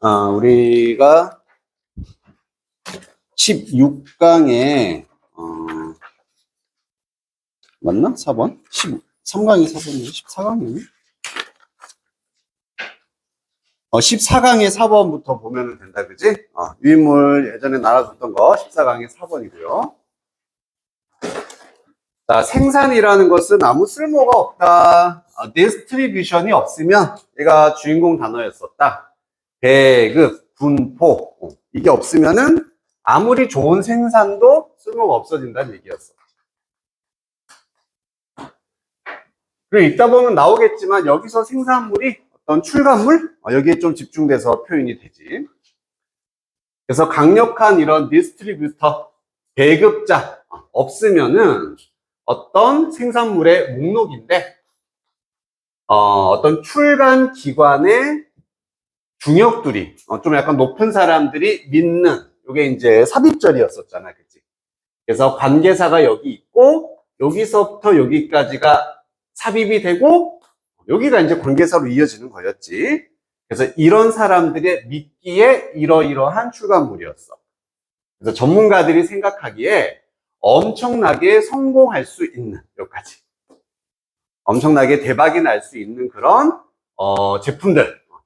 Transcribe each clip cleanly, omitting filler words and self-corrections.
우리가 16강에, 맞나? 4번? 13강이 4번이에요? 14강이에요? 14강의 4번부터 보면 된다, 그지? 유인물 예전에 나눠줬던 거 14강의 4번이고요. 자, 생산이라는 것은 아무 쓸모가 없다. 디스트리뷰션이 없으면 얘가 주인공 단어였었다. 배급, 분포, 이게 없으면은 아무리 좋은 생산도 쓸모가 없어진다는 얘기였어. 그리고 읽다 보면 나오겠지만 여기서 생산물이 어떤 출간물? 여기에 좀 집중돼서 표현이 되지. 그래서 강력한 이런 디스트리뷰터, 배급자 없으면은 어떤 생산물의 목록인데 어떤 출간 기관의 중역들이 좀 약간 높은 사람들이 믿는 이게 이제 삽입절이었었잖아, 그치? 그래서 관계사가 여기 있고 여기서부터 여기까지가 삽입이 되고 여기가 이제 관계사로 이어지는 거였지. 그래서 이런 사람들의 믿기에 이러이러한 출간물이었어. 그래서 전문가들이 생각하기에 엄청나게 성공할 수 있는 여기까지. 엄청나게 대박이 날 수 있는 그런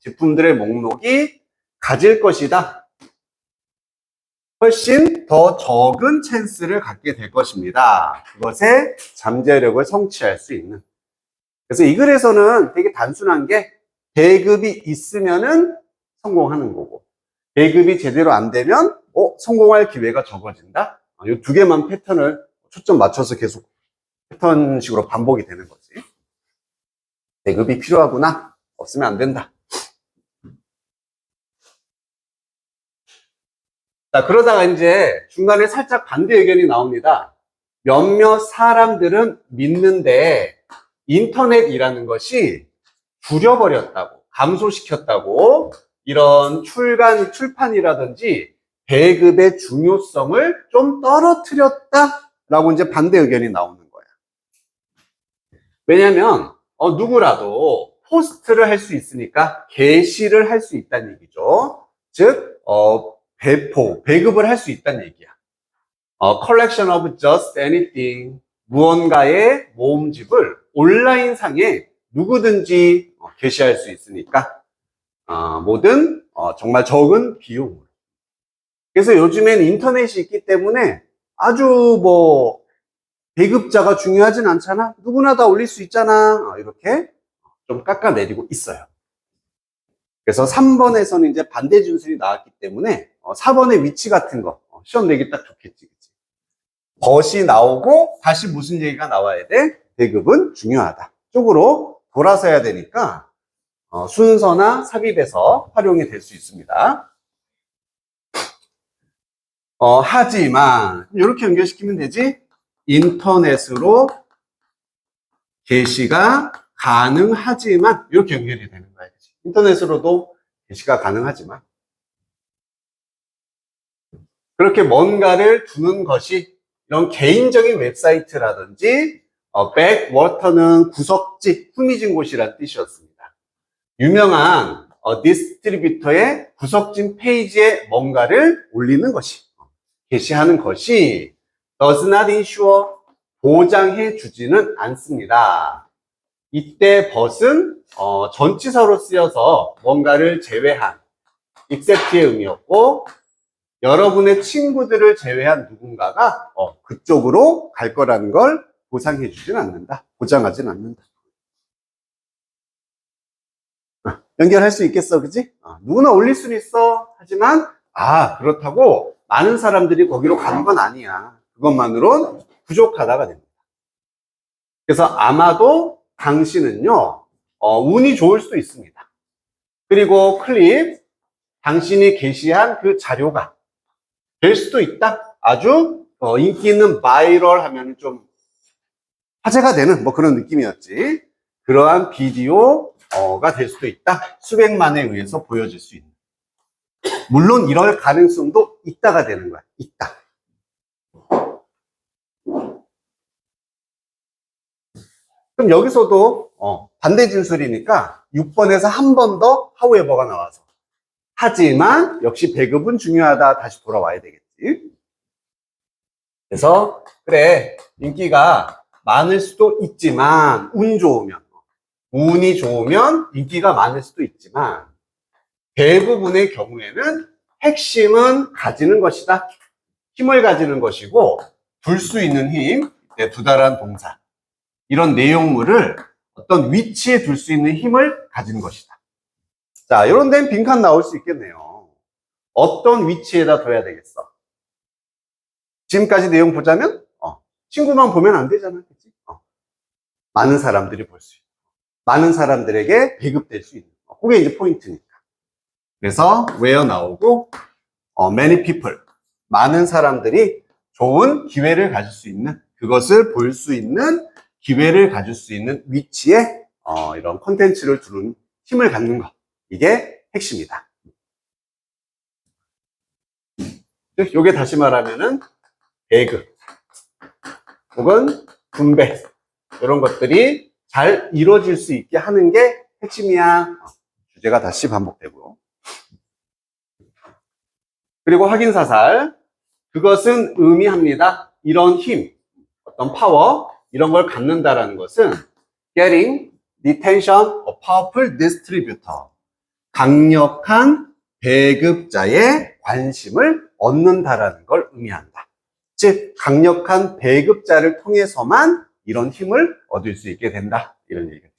제품들의 목록이 가질 것이다. 훨씬 더 적은 찬스를 갖게 될 것입니다. 그것의 잠재력을 성취할 수 있는. 그래서 이 글에서는 되게 단순한 게 배급이 있으면은 성공하는 거고 배급이 제대로 안 되면 성공할 기회가 적어진다. 이 두 개만 패턴을 초점 맞춰서 계속 패턴식으로 반복이 되는 거지. 배급이 필요하구나. 없으면 안 된다. 자, 그러다가 이제 중간에 살짝 반대 의견이 나옵니다. 몇몇 사람들은 믿는데 인터넷이라는 것이 줄여버렸다고, 감소시켰다고, 이런 출판이라든지 배급의 중요성을 좀 떨어뜨렸다라고 이제 반대 의견이 나오는 거야. 왜냐면 누구라도 포스트를 할 수 있으니까 게시를 할 수 있다는 얘기죠. 즉 배급을 할 수 있다는 얘기야. collection of just anything, 무언가의 모음집을 온라인상에 누구든지 게시할 수 있으니까 뭐든 정말 적은 비용으로. 그래서 요즘엔 인터넷이 있기 때문에 아주 뭐 배급자가 중요하진 않잖아. 누구나 다 올릴 수 있잖아. 이렇게 좀 깎아내리고 있어요. 그래서 3번에서는 이제 반대 진술이 나왔기 때문에 4번의 위치 같은 거 시험 내기 딱 좋겠지. 그치? 벗이 나오고 다시 무슨 얘기가 나와야 돼? 배급은 중요하다. 쪽으로 돌아서 해야 되니까 순서나 삽입에서 활용이 될 수 있습니다. 하지만 이렇게 연결시키면 되지? 인터넷으로 게시가 가능하지만 이렇게 연결이 되는 거야. 인터넷으로도 게시가 가능하지만 그렇게 뭔가를 두는 것이 이런 개인적인 웹사이트라든지 백워터는 구석지, 후미진 곳이라는 뜻이었습니다. 유명한 디스트리뷰터의 구석진 페이지에 뭔가를 올리는 것이, 게시하는 것이 does not ensure, 보장해 주지는 않습니다. 이때 but은 전치사로 쓰여서 뭔가를 제외한 except의 의미였고 여러분의 친구들을 제외한 누군가가 그쪽으로 갈 거라는 걸 보상해 주진 않는다. 보장하진 않는다. 연결할 수 있겠어, 그지? 누구나 올릴 수는 있어. 하지만 그렇다고 많은 사람들이 거기로 가는 건 아니야. 그것만으론 부족하다가 됩니다. 그래서 아마도 당신은요 운이 좋을 수도 있습니다. 그리고 클립 당신이 게시한 그 자료가 될 수도 있다. 아주 인기 있는 바이럴 하면 좀 화제가 되는 뭐 그런 느낌이었지. 그러한 비디오가 될 수도 있다. 수백만에 의해서 보여질 수 있는. 물론 이럴 가능성도 있다가 되는 거야. 있다. 그럼 여기서도 반대 진술이니까 6번에서 한 번 더 however가 나와서 하지만 역시 배급은 중요하다. 다시 돌아와야 되겠지. 그래서 그래, 인기가 많을 수도 있지만 운이 좋으면 인기가 많을 수도 있지만 대부분의 경우에는 핵심은 가지는 것이다. 힘을 가지는 것이고 둘 수 있는 힘, 두다란 동사 이런 내용물을 어떤 위치에 둘 수 있는 힘을 가진 것이다. 자, 이런 데는 빈칸 나올 수 있겠네요. 어떤 위치에다 둬야 되겠어? 지금까지 내용 보자면 친구만 보면 안 되잖아. 그치? 많은 사람들이 볼 수 있고 많은 사람들에게 배급될 수 있는 그게 이제 포인트니까. 그래서 where 나오고 many people 많은 사람들이 좋은 기회를 가질 수 있는 그것을 볼 수 있는 기회를 가질 수 있는 위치에 이런 콘텐츠를 두는 힘을 갖는 것 이게 핵심이다. 요게 다시 말하면은 배급 혹은 분배 이런 것들이 잘 이루어질 수 있게 하는 게 핵심이야. 주제가 다시 반복되고요. 그리고 확인사살 그것은 의미합니다. 이런 힘, 어떤 파워 이런 걸 갖는다라는 것은 getting the attention of powerful distributor 강력한 배급자의 관심을 얻는다라는 걸 의미한다. 즉 강력한 배급자를 통해서만 이런 힘을 얻을 수 있게 된다. 이런 얘기죠.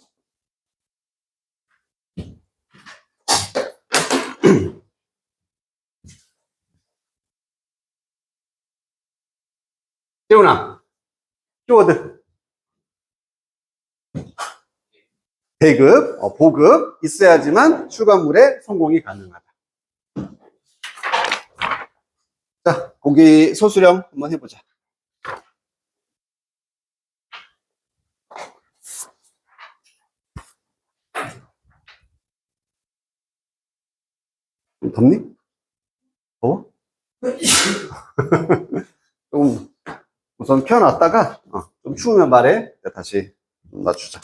재훈아, 키워드 배급, 보급 있어야지만 출간물의 성공이 가능하다. 자, 고기 소수령 한번 해보자. 덥니? 더워? 좀 우선 켜놨다가 좀 추우면 말해. 다시 맞추자.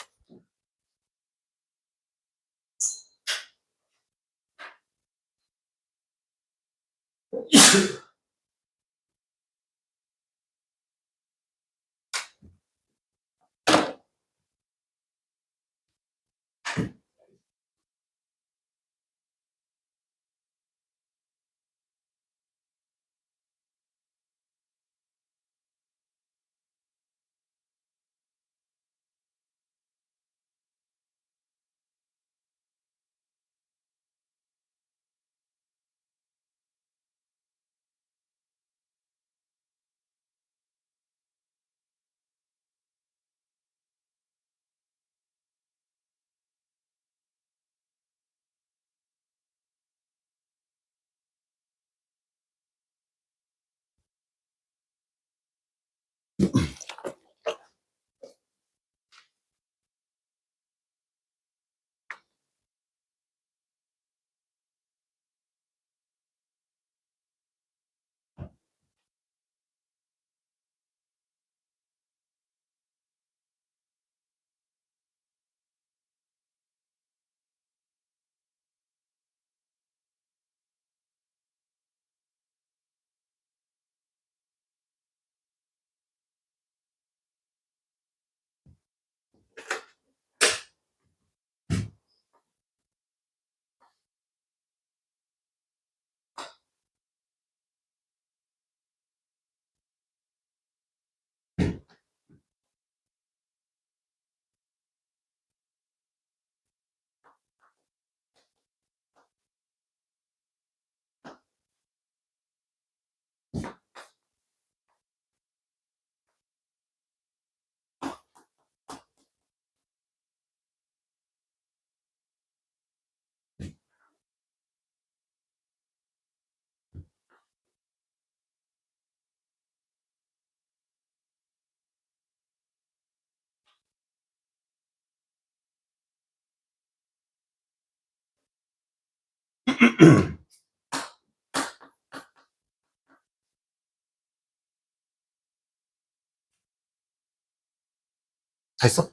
다 있어?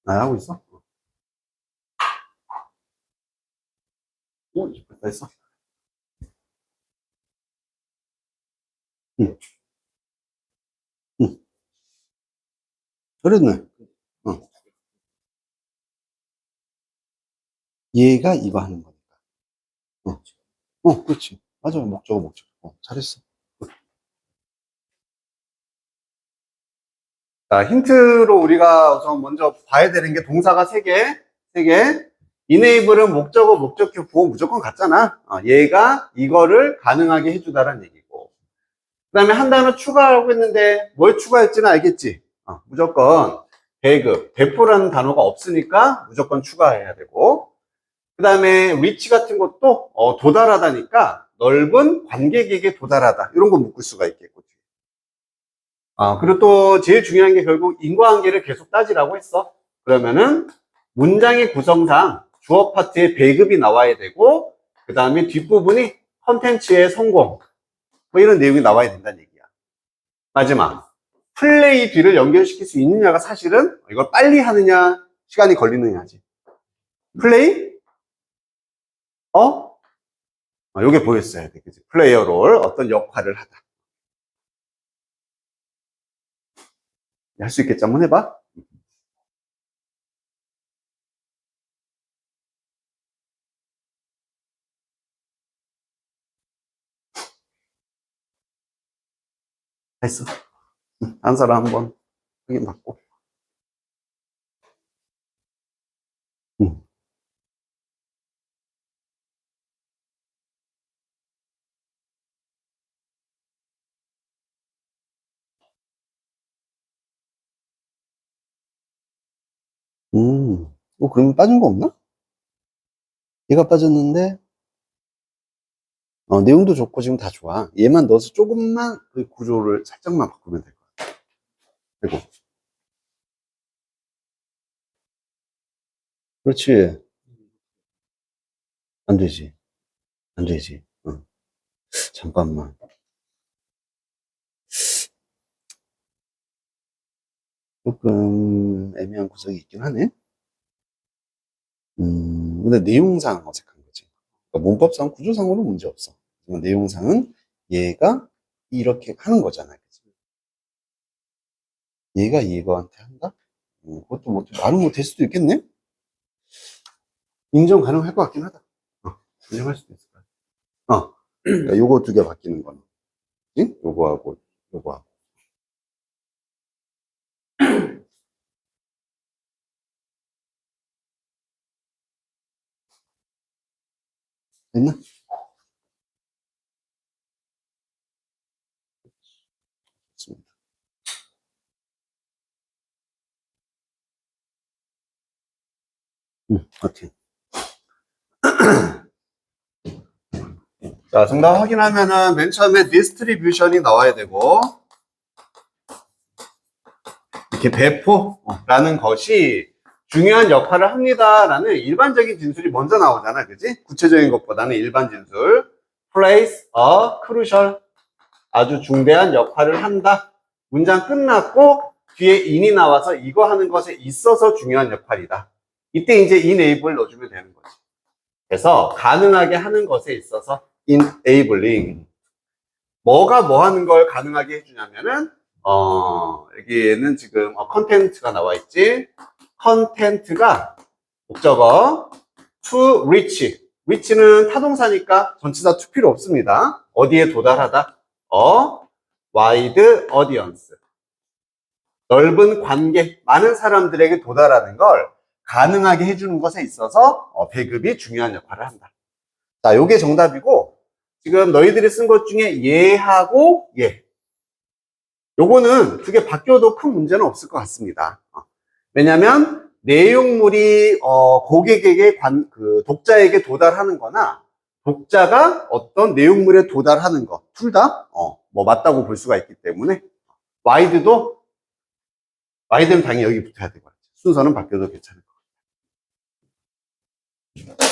나 하고 있어? 다 했어. 응, 응. 그랬네. 어. 얘가 이거 하는 거니까. 어, 그렇지. 맞아. 목적어, 목적. 잘했어. 자, 힌트로 우리가 우선 먼저 봐야 되는 게 동사가 세 개. enable은 목적어, 목적격, 부호 무조건 같잖아. 얘가 이거를 가능하게 해주다라는 얘기고. 그 다음에 한 단어 추가하고 했는데 뭘 추가했지는 알겠지? 무조건 배급, 배포라는 단어가 없으니까 무조건 추가해야 되고. 그 다음에 reach 같은 것도 도달하다니까 넓은 관객에게 도달하다. 이런 거 묶을 수가 있겠고. 그리고 또 제일 중요한 게 결국 인과관계를 계속 따지라고 했어. 그러면은 문장의 구성상 주어 파트에 배급이 나와야 되고, 그 다음에 뒷부분이 컨텐츠의 성공, 뭐 이런 내용이 나와야 된다는 얘기야. 마지막, 플레이 뒤를 연결시킬 수 있느냐가 사실은 이걸 빨리 하느냐, 시간이 걸리느냐지. 플레이? 요게 보였어야 돼. 그치? 플레이어 롤, 어떤 역할을 하다. 할 수 있겠지? 한번 해봐. 했어. 한 사람 한번 확인받고. 응. 그러면 빠진 거 없나? 얘가 빠졌는데, 내용도 좋고 지금 다 좋아. 얘만 넣어서 조금만 그 구조를 살짝만 바꾸면 될 거야. 그리고, 그렇지. 안 되지. 안 되지. 잠깐만. 조금 애매한 구석이 있긴 하네. 근데 내용상 어색한 거지. 그러니까 문법상, 구조상으로는 문제 없어. 내용상은 얘가 이렇게 하는 거잖아. 그치? 얘가 이거한테 한다? 그것도 뭐, 말은 못할 수도 있겠네? 인정 가능할 것 같긴 하다. 인정할 수도 있을 것 같아. 그러니까 요거 두 개 바뀌는 거는. 응? 요거하고, 요거하고. 됐나? 좋습니다. 오케이. 자, 정답 확인하면은 맨 처음에 디스트리뷰션이 나와야 되고, 이렇게 배포라는 것이 중요한 역할을 합니다라는 일반적인 진술이 먼저 나오잖아. 그지? 구체적인 것보다는 일반 진술. plays a crucial, 아주 중대한 역할을 한다. 문장 끝났고 뒤에 in이 나와서 이거 하는 것에 있어서 중요한 역할이다. 이때 이제 enable을 넣어주면 되는 거지. 그래서 가능하게 하는 것에 있어서 enabling. 뭐가 뭐 하는 걸 가능하게 해주냐면은, 여기에는 지금 컨텐츠가 나와 있지. 컨텐츠가 목적어 to reach. reach는 타동사니까 전치사 to 필요 없습니다. 어디에 도달하다? wide audience. 넓은 관계, 많은 사람들에게 도달하는 걸 가능하게 해주는 것에 있어서 배급이 중요한 역할을 한다. 자, 요게 정답이고, 지금 너희들이 쓴 것 중에 얘하고 얘. 요거는 두 개 바뀌어도 큰 문제는 없을 것 같습니다. 왜냐면 내용물이 고객에게 독자에게 도달하는 거나 독자가 어떤 내용물에 도달하는 것, 둘 다 뭐 맞다고 볼 수가 있기 때문에 와이드도 와이드는 당연히 여기 붙어야 되고 순서는 바뀌어도 괜찮을 것 같아요.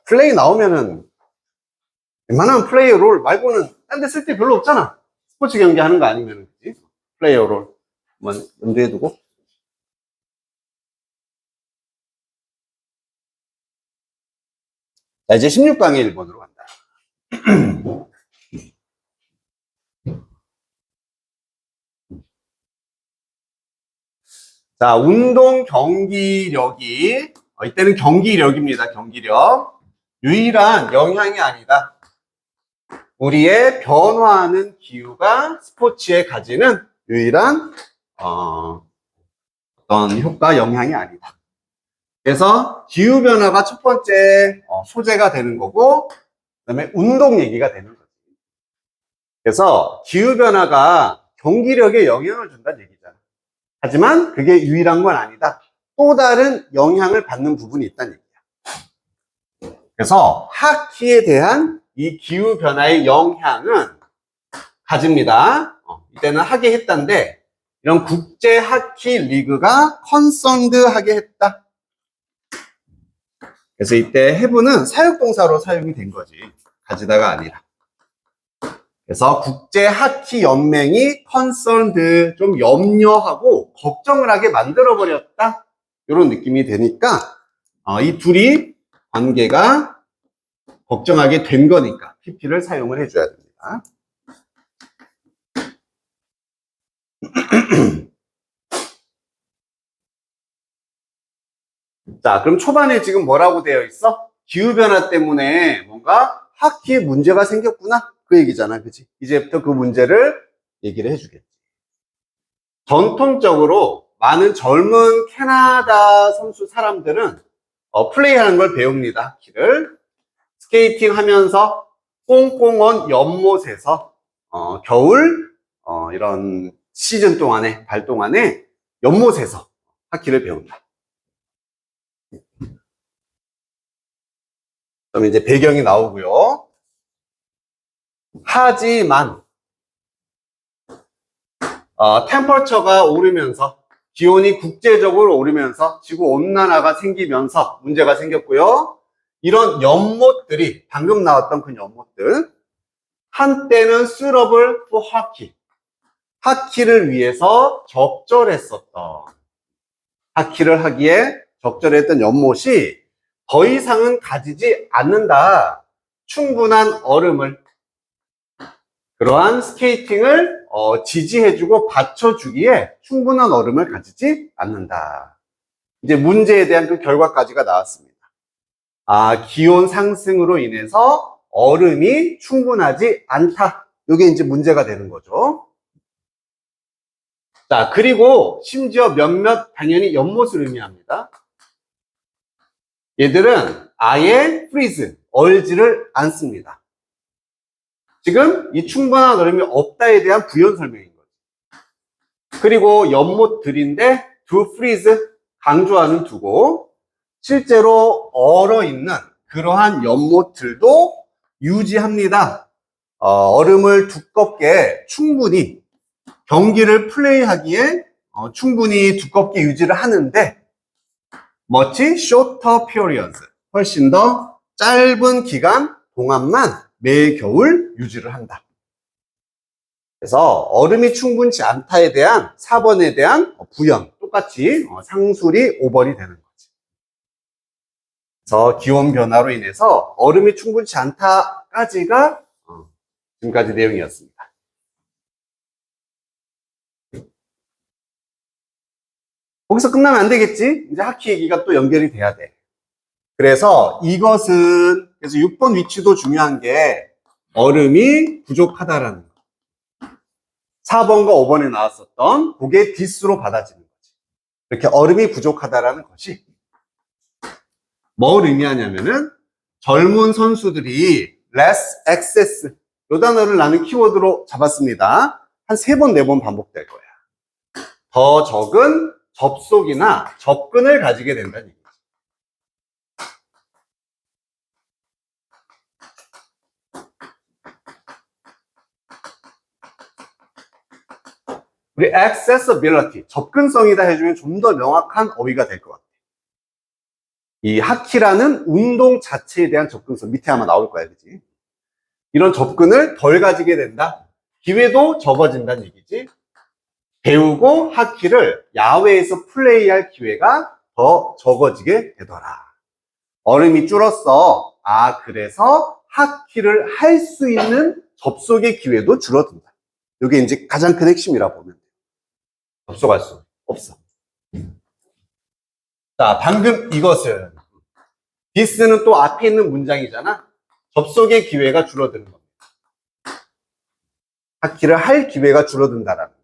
플레이 나오면은 웬만하면 플레이 롤 말고는 딴 데 쓸 데 별로 없잖아. 스포츠 경기 하는 거 아니면, 그지? 플레이어로 한번 염두해두고. 자, 이제 16강의 1번으로 간다. 자, 운동 경기력이, 이때는 경기력입니다. 경기력. 유일한 영향이 아니다. 우리의 변화하는 기후가 스포츠에 가지는 유일한 어떤 효과, 영향이 아니다. 그래서 기후변화가 첫 번째 소재가 되는 거고, 그 다음에 운동 얘기가 되는 거죠. 그래서 기후변화가 경기력에 영향을 준다는 얘기잖아. 하지만 그게 유일한 건 아니다. 또 다른 영향을 받는 부분이 있다는 얘기야. 그래서 하키에 대한 이 기후변화의 영향은 가집니다. 이때는 하게 했다인데, 이런 국제 하키 리그가 컨선드 하게 했다. 그래서 이때 have는 사역동사로 사용이 된 거지. 가지다가 아니라. 그래서 국제 하키 연맹이 concerned, 좀 염려하고 걱정을 하게 만들어버렸다. 이런 느낌이 되니까, 이 둘이 관계가 걱정하게 된 거니까 PP를 사용을 해줘야 됩니다. 자, 그럼 초반에 지금 뭐라고 되어 있어? 기후변화 때문에 뭔가 하키에 문제가 생겼구나. 그 얘기잖아. 그치? 이제부터 그 문제를 얘기를 해주겠지. 전통적으로 많은 젊은 캐나다 선수 사람들은 플레이하는 걸 배웁니다. 하키를. 스케이팅 하면서 꽁꽁 연못에서 겨울 이런 시즌 동안에, 발 동안에 연못에서 하키를 배운다. 그럼 이제 배경이 나오고요. 하지만 템퍼처가 오르면서, 기온이 국제적으로 오르면서 지구 온난화가 생기면서 문제가 생겼고요. 이런 연못들이, 방금 나왔던 그 연못들, 한때는 suitable for hockey, 하키를 위해서 적절했었던, 하키를 하기에 적절했던 연못이 더 이상은 가지지 않는다. 충분한 얼음을, 그러한 스케이팅을 지지해주고 받쳐주기에 충분한 얼음을 가지지 않는다. 이제 문제에 대한 그 결과까지가 나왔습니다. 기온 상승으로 인해서 얼음이 충분하지 않다. 이게 이제 문제가 되는 거죠. 자, 그리고 심지어 몇몇 당연히 연못을 의미합니다. 얘들은 아예 freeze, 얼지를 않습니다. 지금 이 충분한 얼음이 없다에 대한 부연 설명인 거죠. 그리고 연못들인데 to freeze, 강조하는 두고, 실제로 얼어있는 그러한 연못들도 유지합니다. 얼음을 두껍게 충분히 경기를 플레이하기에 충분히 두껍게 유지를 하는데, much shorter periods, 훨씬 더 짧은 기간 동안만 매 겨울 유지를 한다. 그래서 얼음이 충분치 않다에 대한 4번에 대한 부연, 똑같이 상술이 5번이 되는 거지. 그래서 기온 변화로 인해서 얼음이 충분치 않다까지가 지금까지 내용이었습니다. 거기서 끝나면 안 되겠지? 이제 하키 얘기가 또 연결이 돼야 돼. 그래서 이것은, 그래서 6번 위치도 중요한 게 얼음이 부족하다라는 거. 4번과 5번에 나왔었던 그게 디스로 받아지는 거지. 이렇게 얼음이 부족하다라는 것이 뭘 의미하냐면은 젊은 선수들이 less access, 이 단어를 나는 키워드로 잡았습니다. 한 3번, 4번 반복될 거야. 더 적은 접속이나 접근을 가지게 된다는 얘기죠. 우리 accessibility, 접근성이다 해주면 좀 더 명확한 어휘가 될 것 같아요. 이 하키라는 운동 자체에 대한 접근성, 밑에 아마 나올 거야, 그치? 이런 접근을 덜 가지게 된다. 기회도 적어진다는 얘기지. 배우고 학기를 야외에서 플레이할 기회가 더 적어지게 되더라. 얼음이 줄었어. 아, 그래서 학기를 할 수 있는 접속의 기회도 줄어든다. 이게 이제 가장 큰 핵심이라 보면 돼. 접속할 수 없어. 자, 방금 이것은 this는 또 앞에 있는 문장이잖아. 접속의 기회가 줄어드는 겁니다. 학기를 할 기회가 줄어든다라는 거.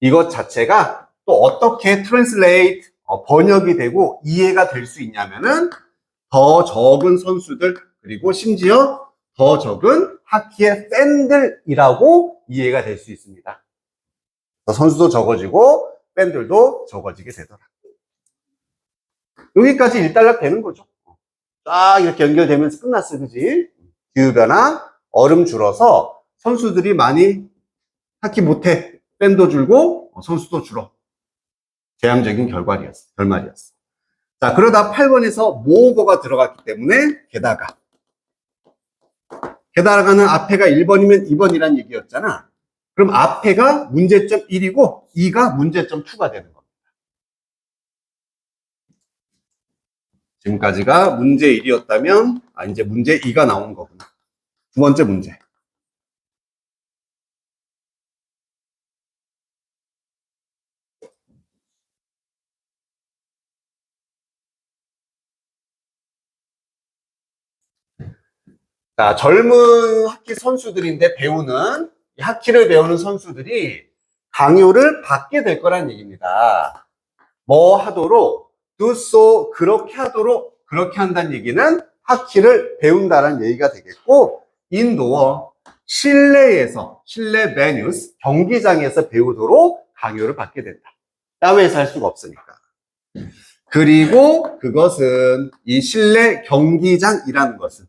이것 자체가 또 어떻게 트랜슬레이트 번역이 되고 이해가 될 수 있냐면은 더 적은 선수들 그리고 심지어 더 적은 하키의 팬들이라고 이해가 될 수 있습니다. 선수도 적어지고 팬들도 적어지게 되더라. 여기까지 일단락 되는 거죠. 쫙 이렇게 연결되면서 끝났어, 그지? 기후변화, 얼음 줄어서 선수들이 많이 하키 못해. 팬도 줄고 선수도 줄어. 제한적인 결말이었어. 자, 그러다 8번에서 모어가 들어갔기 때문에 게다가는 앞에가 1번이면 2번이란 얘기였잖아. 그럼 앞에가 문제점 1이고 2가 문제점 2가 되는 겁니다. 지금까지가 문제 1이었다면 이제 문제 2가 나오는 거구나. 두 번째 문제. 자, 젊은 하키 선수들인데 하키를 배우는 선수들이 강요를 받게 될 거란 얘기입니다. 뭐 하도록, do so, 그렇게 하도록, 그렇게 한다는 얘기는 하키를 배운다는 얘기가 되겠고, 인도어, 실내 베뉴스, 경기장에서 배우도록 강요를 받게 된다. 야외에서 할 수가 없으니까. 그리고 그것은 이 실내 경기장이라는 것은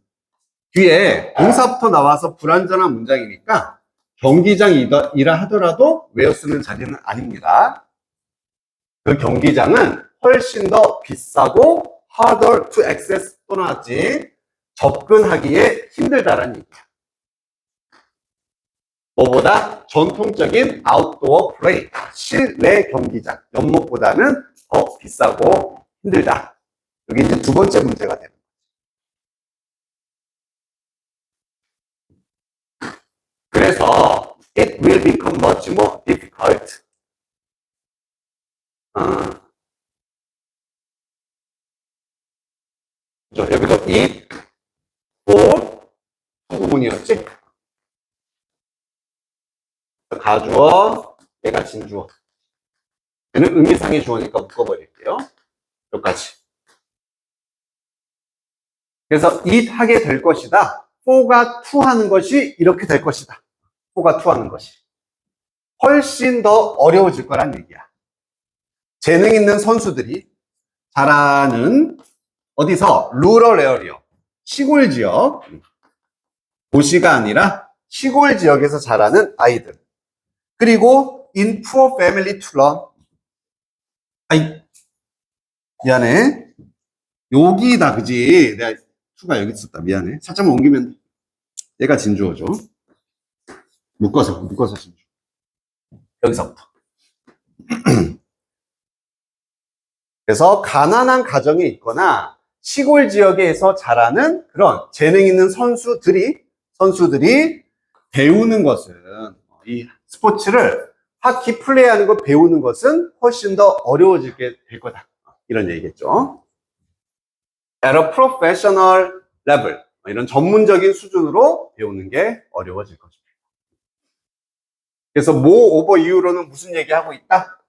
뒤에 동사부터 나와서 불완전한 문장이니까 경기장이라 하더라도 외워 쓰는 자리는 아닙니다. 그 경기장은 훨씬 더 비싸고 harder to access 또 나왔지 접근하기에 힘들다라는 얘기야. 뭐보다 전통적인 아웃도어 플레이 실내 경기장 연못보다는 더 비싸고 힘들다. 여기 이제 두 번째 문제가 됩니다. 그래서 it will become much more difficult. 여기도 it, for 부분이었지. 가주어, 얘가 진주어. 얘는 의미상의 주어니까 묶어버릴게요. 여기까지. 그래서 it 하게 될 것이다. for가 to 하는 것이 이렇게 될 것이다. for가 to 하는 것이. 훨씬 더 어려워질 거란 얘기야. 재능 있는 선수들이 잘하는 어디서? 루럴 에어리어. 시골 지역. 도시가 아니라 시골 지역에서 자라는 아이들. 그리고 in poor family to learn. 미안해. 여기다, 그지? 내가 투가 여기 있었다. 미안해. 살짝만 옮기면 돼. 얘가 진주어죠. 묶어서 진주. 여기서부터. 그래서 가난한 가정에 있거나 시골 지역에서 자라는 그런 재능 있는 선수들이 배우는 것은 이 스포츠를 하키 플레이하는 거 배우는 것은 훨씬 더 어려워지게 될 거다. 이런 얘기겠죠. At a professional level 이런 전문적인 수준으로 배우는 게 어려워질 것입니다. 그래서 more over you로는 무슨 얘기하고 있다?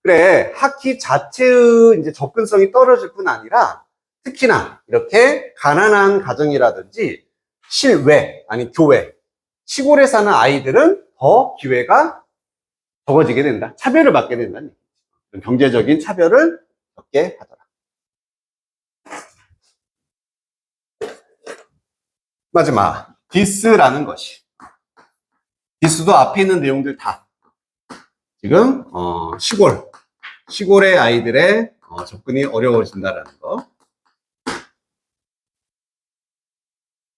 그래, 하키 자체의 이제 접근성이 떨어질 뿐 아니라 특히나 이렇게 가난한 가정이라든지 실외, 아니 교외, 시골에 사는 아이들은 더 기회가 적어지게 된다. 차별을 받게 된다는 얘기죠. 경제적인 차별을 겪게 하더라. 마지막, this라는 것이. this도 앞에 있는 내용들 다 지금 시골의 아이들의 접근이 어려워진다라는 거.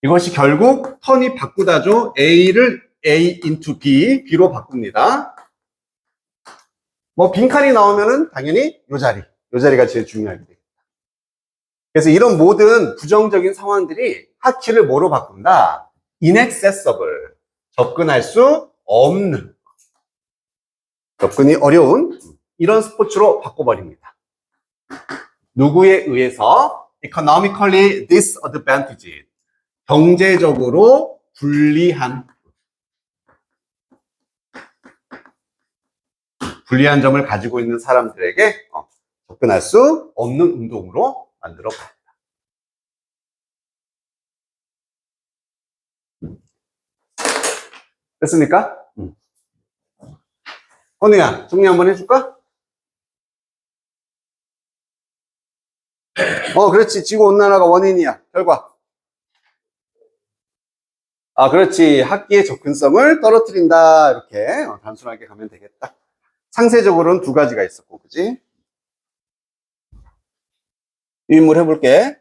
이것이 결국 턴이 바꾸다죠. A를 A into B, B로 바꿉니다. 뭐 빈칸이 나오면은 당연히 이 자리가 제일 중요하게 돼요. 그래서 이런 모든 부정적인 상황들이 하키를 뭐로 바꾼다? inaccessible, 접근할 수 없는, 접근이 어려운 이런 스포츠로 바꿔버립니다. 누구에 의해서? economically disadvantaged, 경제적으로 불리한 점을 가지고 있는 사람들에게 접근할 수 없는 운동으로 만들어 봅니다. 됐습니까? 건우야, 정리 한번 해줄까? 그렇지. 지구온난화가 원인이야. 결과. 그렇지. 학기의 접근성을 떨어뜨린다. 이렇게 단순하게 가면 되겠다. 상세적으로는 두 가지가 있었고, 그지? 유인물 해볼게.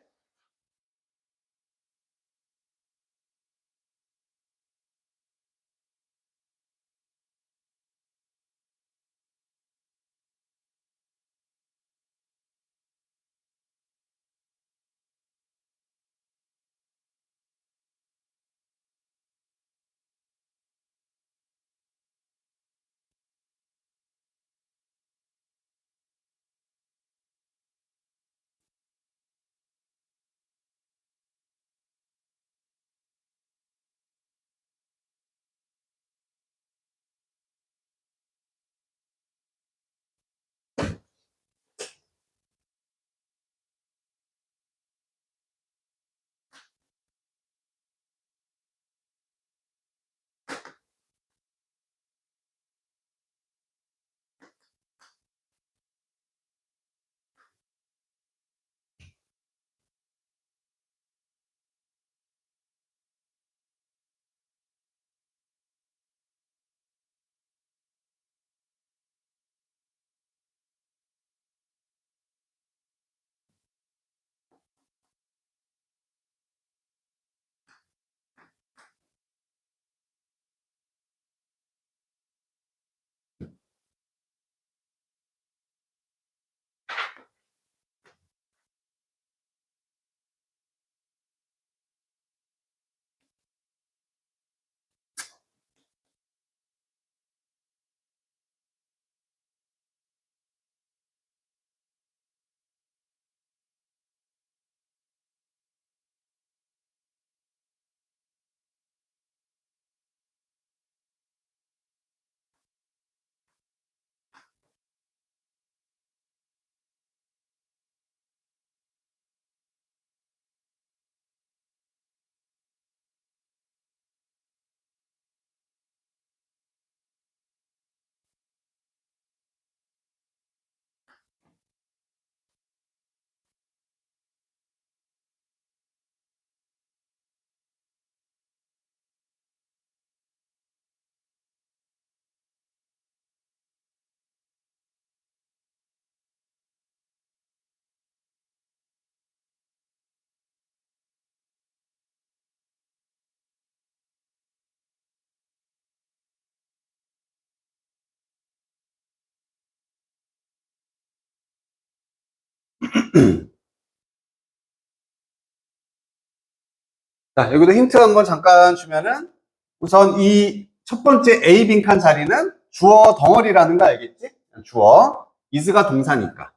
자, 여기도 힌트 한번 잠깐 주면은, 우선 이 첫 번째 A 빈칸 자리는 주어 덩어리라는 거 알겠지? 주어. is가 동사니까.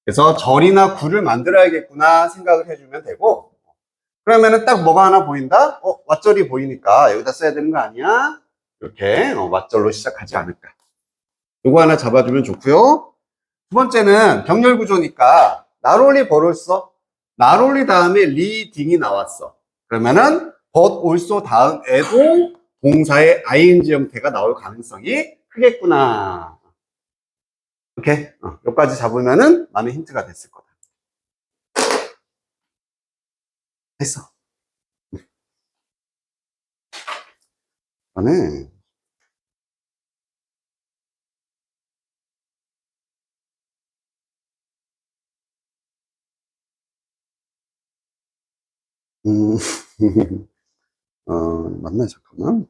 그래서 절이나 구를 만들어야겠구나 생각을 해주면 되고, 그러면은 딱 뭐가 하나 보인다? 왓절이 보이니까 여기다 써야 되는 거 아니야? 이렇게 왓절로 시작하지 않을까. 요거 하나 잡아주면 좋고요. 두 번째는 병렬 구조니까 나롤리 벌었어. 나롤리 다음에 리딩이 나왔어. 그러면은 but also 다음에도 동사의 ing 형태가 나올 가능성이 크겠구나. 이렇게 여기까지 잡으면은 많은 힌트가 됐을 거다. 됐어. 그다음에 음, 맞나, 잠깐만.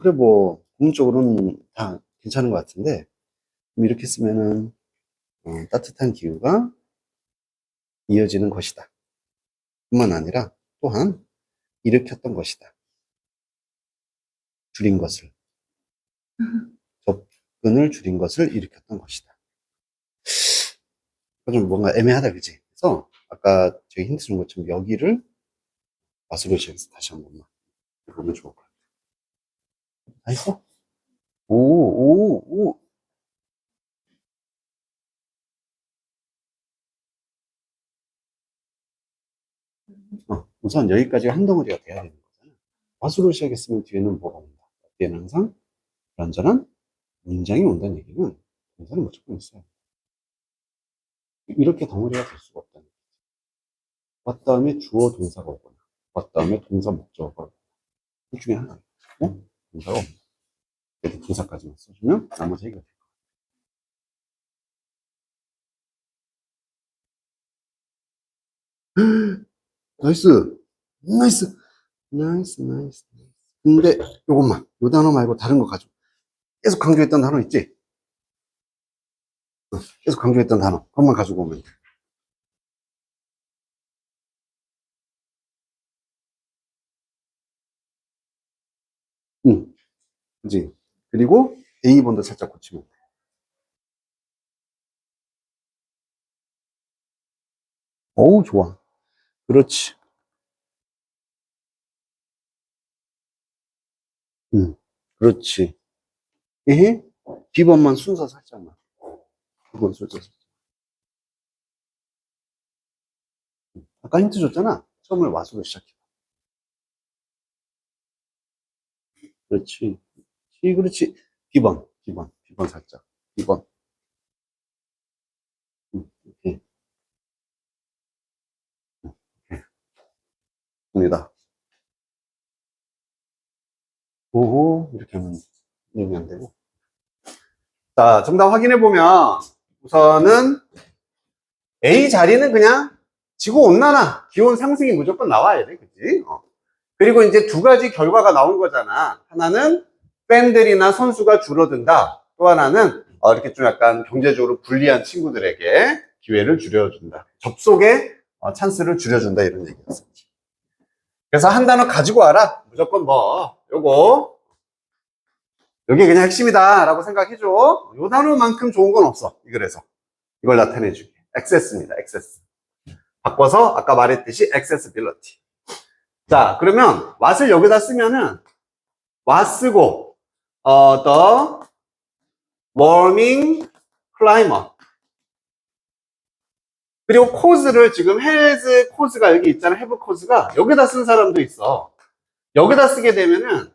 그래, 뭐, 공적으로는 다 괜찮은 것 같은데, 이렇게 쓰면은, 따뜻한 기후가 이어지는 것이다. 뿐만 아니라, 또한, 일으켰던 것이다. 줄인 것을, 접근을 줄인 것을 일으켰던 것이다. 좀 뭔가 애매하다, 그지? 그래서, 아까 저희 힌트 준 것처럼 여기를 마술로 시작해서 다시 한 번만 보면 좋을 것 같아요. 알겠어? 오, 오, 오. 우선 여기까지가 한 덩어리가 돼야 되는 거잖아. 마술로 시작했으면 뒤에는 뭐가 온다? 뒤에는 항상 불완전한 문장이 온다는 얘기는 동사는 무조건 있어요. 이렇게 덩어리가 될 수가 없다는 거예요. 왔 다음에 주어 동사가 오거나, 왔 다음에 동사 목적어가 오거나, 둘 중에 하나. 동사가 없는 그래도 동사까지만 써주면 나머지 해결돼. 나이스! 나이스! 나이스, 나이스. 근데 요것만, 요 단어 말고 다른 거 가지고 계속 강조했던 단어 있지? 계속 강조했던 단어. 그것만 가지고 오면 돼. 응, 그지? 그리고 A번도 살짝 고치면 돼. 어우, 좋아. 그렇지. 응, 그렇지. 에헤? B번만 순서 살짝만. B번 순서 살짝. 아까 힌트 줬잖아. 처음에 와수로 시작해. 그렇지. 그렇지. B번 살짝. B번. 오케이. 오케이. 됩니다. 오호, 이렇게 하면 이해가 안 되고. 자, 정답 확인해 보면 우선은 A 자리는 그냥 지구 온난화, 기온 상승이 무조건 나와야 돼, 그치? 그리고 이제 두 가지 결과가 나온 거잖아. 하나는 팬들이나 선수가 줄어든다. 또 하나는 이렇게 좀 약간 경제적으로 불리한 친구들에게 기회를 줄여준다. 접속의 찬스를 줄여준다 이런 얘기였어. 그래서 한 단어 가지고 와라. 무조건 뭐 요거 여기 그냥 핵심이다라고 생각해줘. 요 단어만큼 좋은 건 없어. 그래서 이걸 나타내주게. 액세스입니다. 액세스. 바꿔서 아까 말했듯이 accessibility. 자, 그러면 what을 여기다 쓰면은 what 쓰고 the warming climate 그리고 cause를 지금 has cause가 여기 있잖아. have cause가 여기다 쓴 사람도 있어. 여기다 쓰게 되면은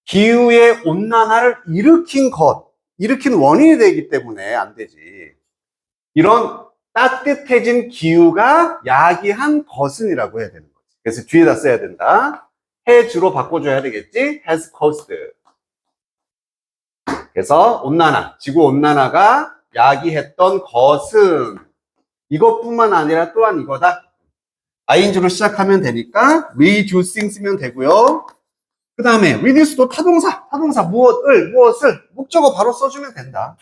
기후의 온난화를 일으킨 원인이 되기 때문에 안 되지. 이런 따뜻해진 기후가 야기한 것은이라고 해야 되는 거지. 그래서 뒤에다 써야 된다. has로 바꿔줘야 되겠지. has caused. 그래서 온난화, 지구 온난화가 야기했던 것은 이것뿐만 아니라 또한 이거다. ing로 시작하면 되니까 reducing 쓰면 되고요. 그 다음에 reduce도 타동사 무엇을 목적어 바로 써주면 된다.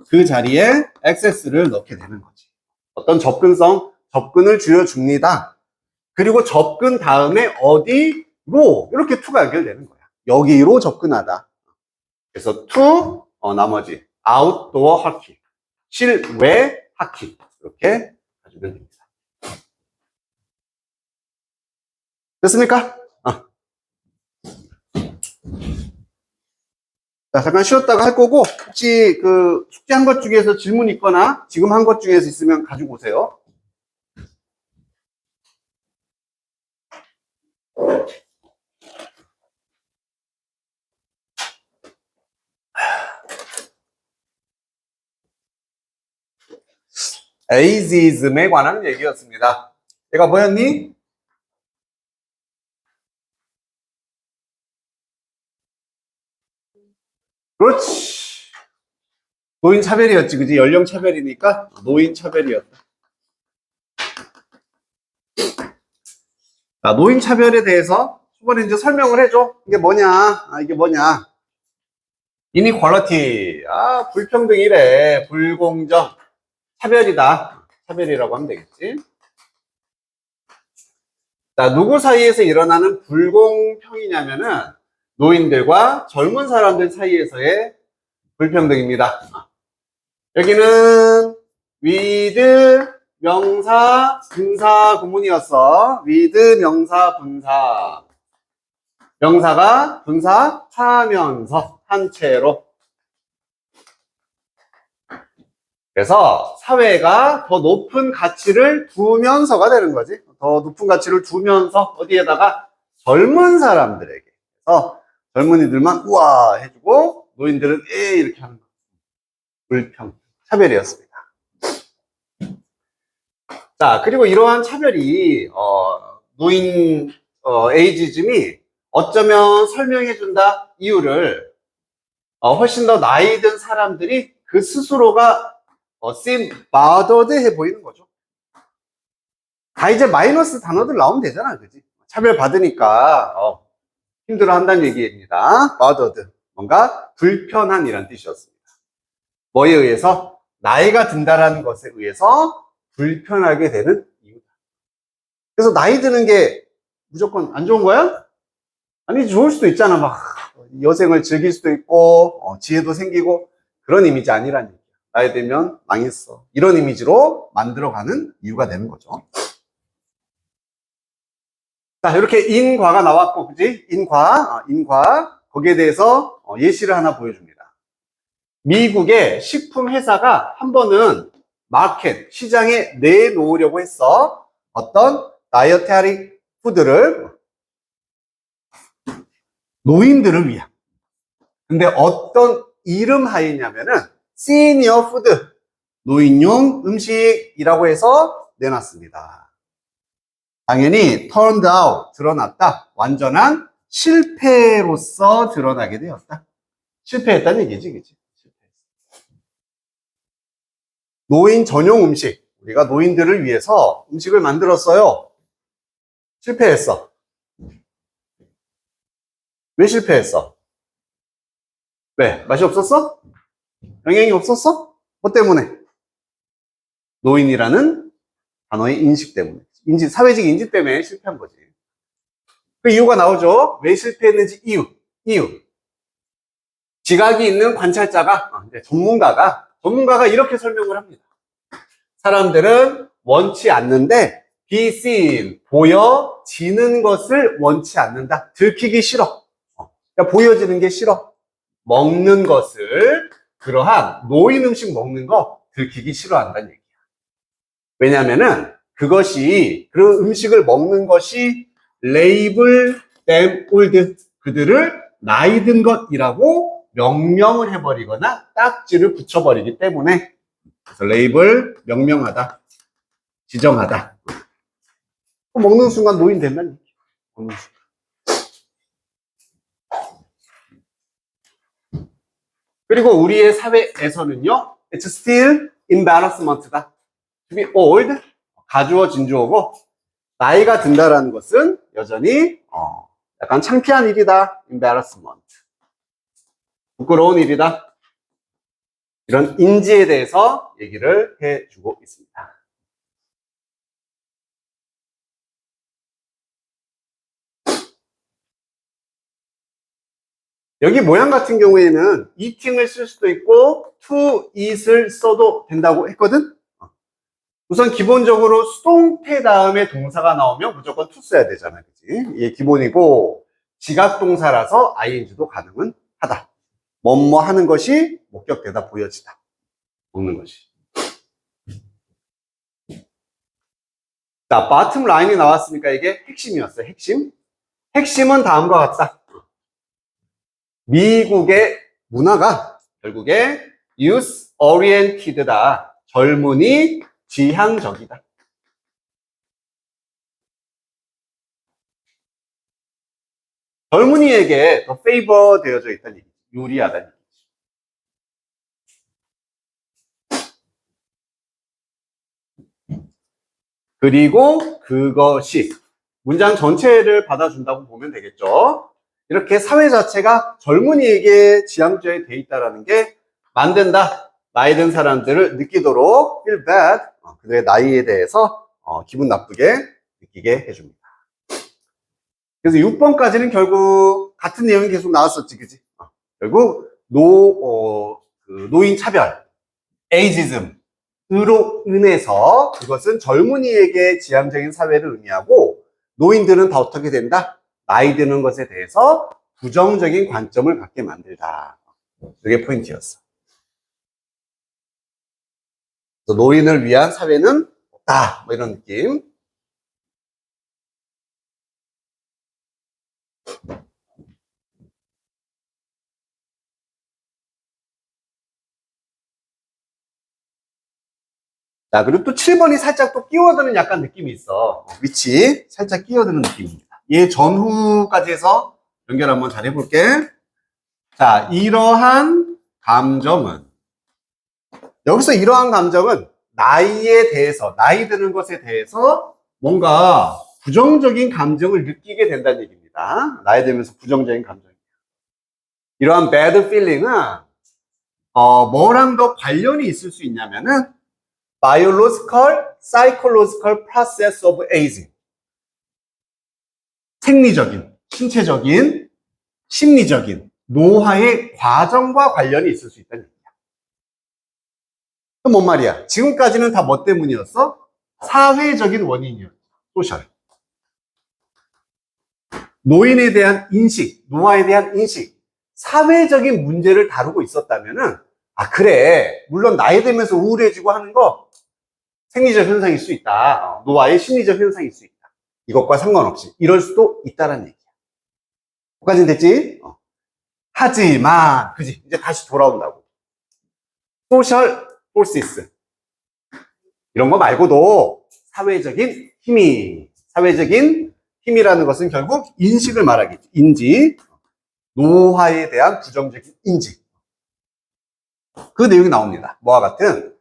그 자리에 access를 넣게 되는 거지. 어떤 접근을 줄여줍니다. 그리고 접근 다음에 어디로 이렇게 to가 연결되는 거야. 여기로 접근하다. 그래서 to 나머지 outdoor hockey 실외 하키 이렇게 가지면 됩니다. 됐습니까? 자, 잠깐 쉬었다가 할 거고 혹시 그 숙제한 것 중에서 질문 있거나 지금 한 것 중에서 있으면 가지고 오세요. 에이지즘에 관한 얘기였습니다. 얘가 뭐였니? 그렇지. 노인 차별이었지, 그지? 연령 차별이니까 노인 차별이었다. 자, 노인 차별에 대해서 초반에 이제 설명을 해줘. 이게 뭐냐? 이게 뭐냐? 이니퀄리티. 불평등이래. 불공정. 차별이다. 차별이라고 하면 되겠지. 자, 누구 사이에서 일어나는 불공평이냐면은 노인들과 젊은 사람들 사이에서의 불평등입니다. 여기는 with 명사, 분사 구문이었어. with 명사, 분사. 명사가 분사하면서 한 채로. 그래서 사회가 더 높은 가치를 두면서가 되는 거지. 더 높은 가치를 두면서 어디에다가 젊은 사람들에게. 그래서 젊은이들만 우와 해주고 노인들은 이렇게 하는 거. 불평, 차별이었습니다. 자, 그리고 이러한 차별이 노인 에이지즘이 어쩌면 설명해준다 이유를 훨씬 더 나이 든 사람들이 그 스스로가 seem bothered 해 보이는 거죠. 다 이제 마이너스 단어들 나오면 되잖아, 그지? 차별 받으니까 힘들어 한다는 얘기입니다. bothered, 뭔가 불편한 이란 뜻이었습니다. 뭐에 의해서? 나이가 든다라는 것에 의해서 불편하게 되는 이유다. 그래서 나이 드는 게 무조건 안 좋은 거야? 아니, 좋을 수도 있잖아. 막 여생을 즐길 수도 있고 지혜도 생기고 그런 이미지 아니라는 얘기야. 나이 들면 망했어. 이런 이미지로 만들어가는 이유가 되는 거죠. 자, 이렇게 인과가 나왔고, 그지? 인과. 거기에 대해서 예시를 하나 보여줍니다. 미국의 식품 회사가 한 번은 마켓, 시장에 내놓으려고 했어. 어떤 다이어테리 푸드를 노인들을 위한. 근데 어떤 이름 하에냐면은 시니어 푸드, 노인용 음식이라고 해서 내놨습니다. 당연히 turned out, 드러났다. 완전한 실패로서 드러나게 되었다. 실패했다는 얘기지, 그치? 노인 전용 음식. 우리가 노인들을 위해서 음식을 만들었어요. 실패했어. 왜 실패했어? 왜? 맛이 없었어? 영양이 없었어? 뭐 때문에? 노인이라는 단어의 인식 때문에. 사회적 인지 때문에 실패한 거지. 그 이유가 나오죠. 왜 실패했는지 이유. 지각이 있는 관찰자가, 전문가가 이렇게 설명을 합니다. 사람들은 원치 않는데, be seen, 보여지는 것을 원치 않는다. 들키기 싫어. 그러니까 보여지는 게 싫어. 먹는 것을, 그러한 노인 음식 먹는 거 들키기 싫어한다는 얘기야. 왜냐면은 그 음식을 먹는 것이 label them old, 그들을 나이 든 것이라고 명명을 해버리거나 딱지를 붙여버리기 때문에. 그래서 label, 명명하다, 지정하다. 먹는 순간 노인 된다는 얘기야. 먹는 순간. 그리고 우리의 사회에서는요, it's still embarrassment다. to be old, 가주어 진주어고, 나이가 든다라는 것은 여전히 약간 창피한 일이다. embarrassment. 부끄러운 일이다. 이런 인지에 대해서 얘기를 해주고 있습니다. 여기 모양 같은 경우에는 eating을 쓸 수도 있고 to eat을 써도 된다고 했거든. 우선 기본적으로 수동태 다음에 동사가 나오면 무조건 to 써야 되잖아, 그치? 이게 기본이고 지각동사라서 ing도 가능은 하다. 뭐뭐 하는 것이 목격되다, 보여지다. 먹는 것이. 자, bottom line이 나왔으니까 이게 핵심이었어요, 핵심. 핵심은 다음과 같다. 미국의 문화가 결국에 youth oriented다. 젊은이 지향적이다. 젊은이에게 더 페이버 되어져 있다는 얘기죠. 유리하다는 얘기죠. 그리고 그것이 문장 전체를 받아준다고 보면 되겠죠. 이렇게 사회 자체가 젊은이에게 지향적이 돼 있다는 게 만든다. 나이 든 사람들을 느끼도록 feel bad, 그들의 나이에 대해서 기분 나쁘게 느끼게 해줍니다. 그래서 6번까지는 결국 같은 내용이 계속 나왔었지, 그지? 결국 노인 차별, 에이지즘으로 인해서 그것은 젊은이에게 지향적인 사회를 의미하고 노인들은 다 어떻게 된다? 나이 드는 것에 대해서 부정적인 관점을 갖게 만들다. 그게 포인트였어. 노인을 위한 사회는 없다. 뭐 이런 느낌. 자, 그리고 또 7번이 살짝 또 끼어드는 약간 느낌이 있어. 위치 살짝 끼어드는 느낌입니다. 얘 전후까지 해서 연결 한번 잘 해볼게. 자, 이러한 감정은, 여기서 이러한 감정은 나이에 대해서, 나이 드는 것에 대해서 뭔가 부정적인 감정을 느끼게 된다는 얘기입니다. 나이 들면서 부정적인 감정. 이러한 bad feeling은 뭐랑 더 관련이 있을 수 있냐면은 biological, psychological process of aging. 생리적인, 신체적인, 심리적인 노화의 과정과 관련이 있을 수 있다는 얘기야. 그럼 뭔 말이야? 지금까지는 다 뭐 때문이었어? 사회적인 원인이었어. 소셜. 노인에 대한 인식, 노화에 대한 인식, 사회적인 문제를 다루고 있었다면은, 아, 그래. 물론 나이 들면서 우울해지고 하는 거 생리적 현상일 수 있다. 노화의 심리적 현상일 수 있다. 이것과 상관없이 이럴 수도 있다는 얘기야. 여기까지는 됐지? 하지만, 그지? 이제 다시 돌아온다고. 소셜 포시스. 이런 거 말고도 사회적인 힘이라는 것은 결국 인식을 말하겠지. 인지, 노화에 대한 부정적인 인지. 그 내용이 나옵니다. 뭐와 같은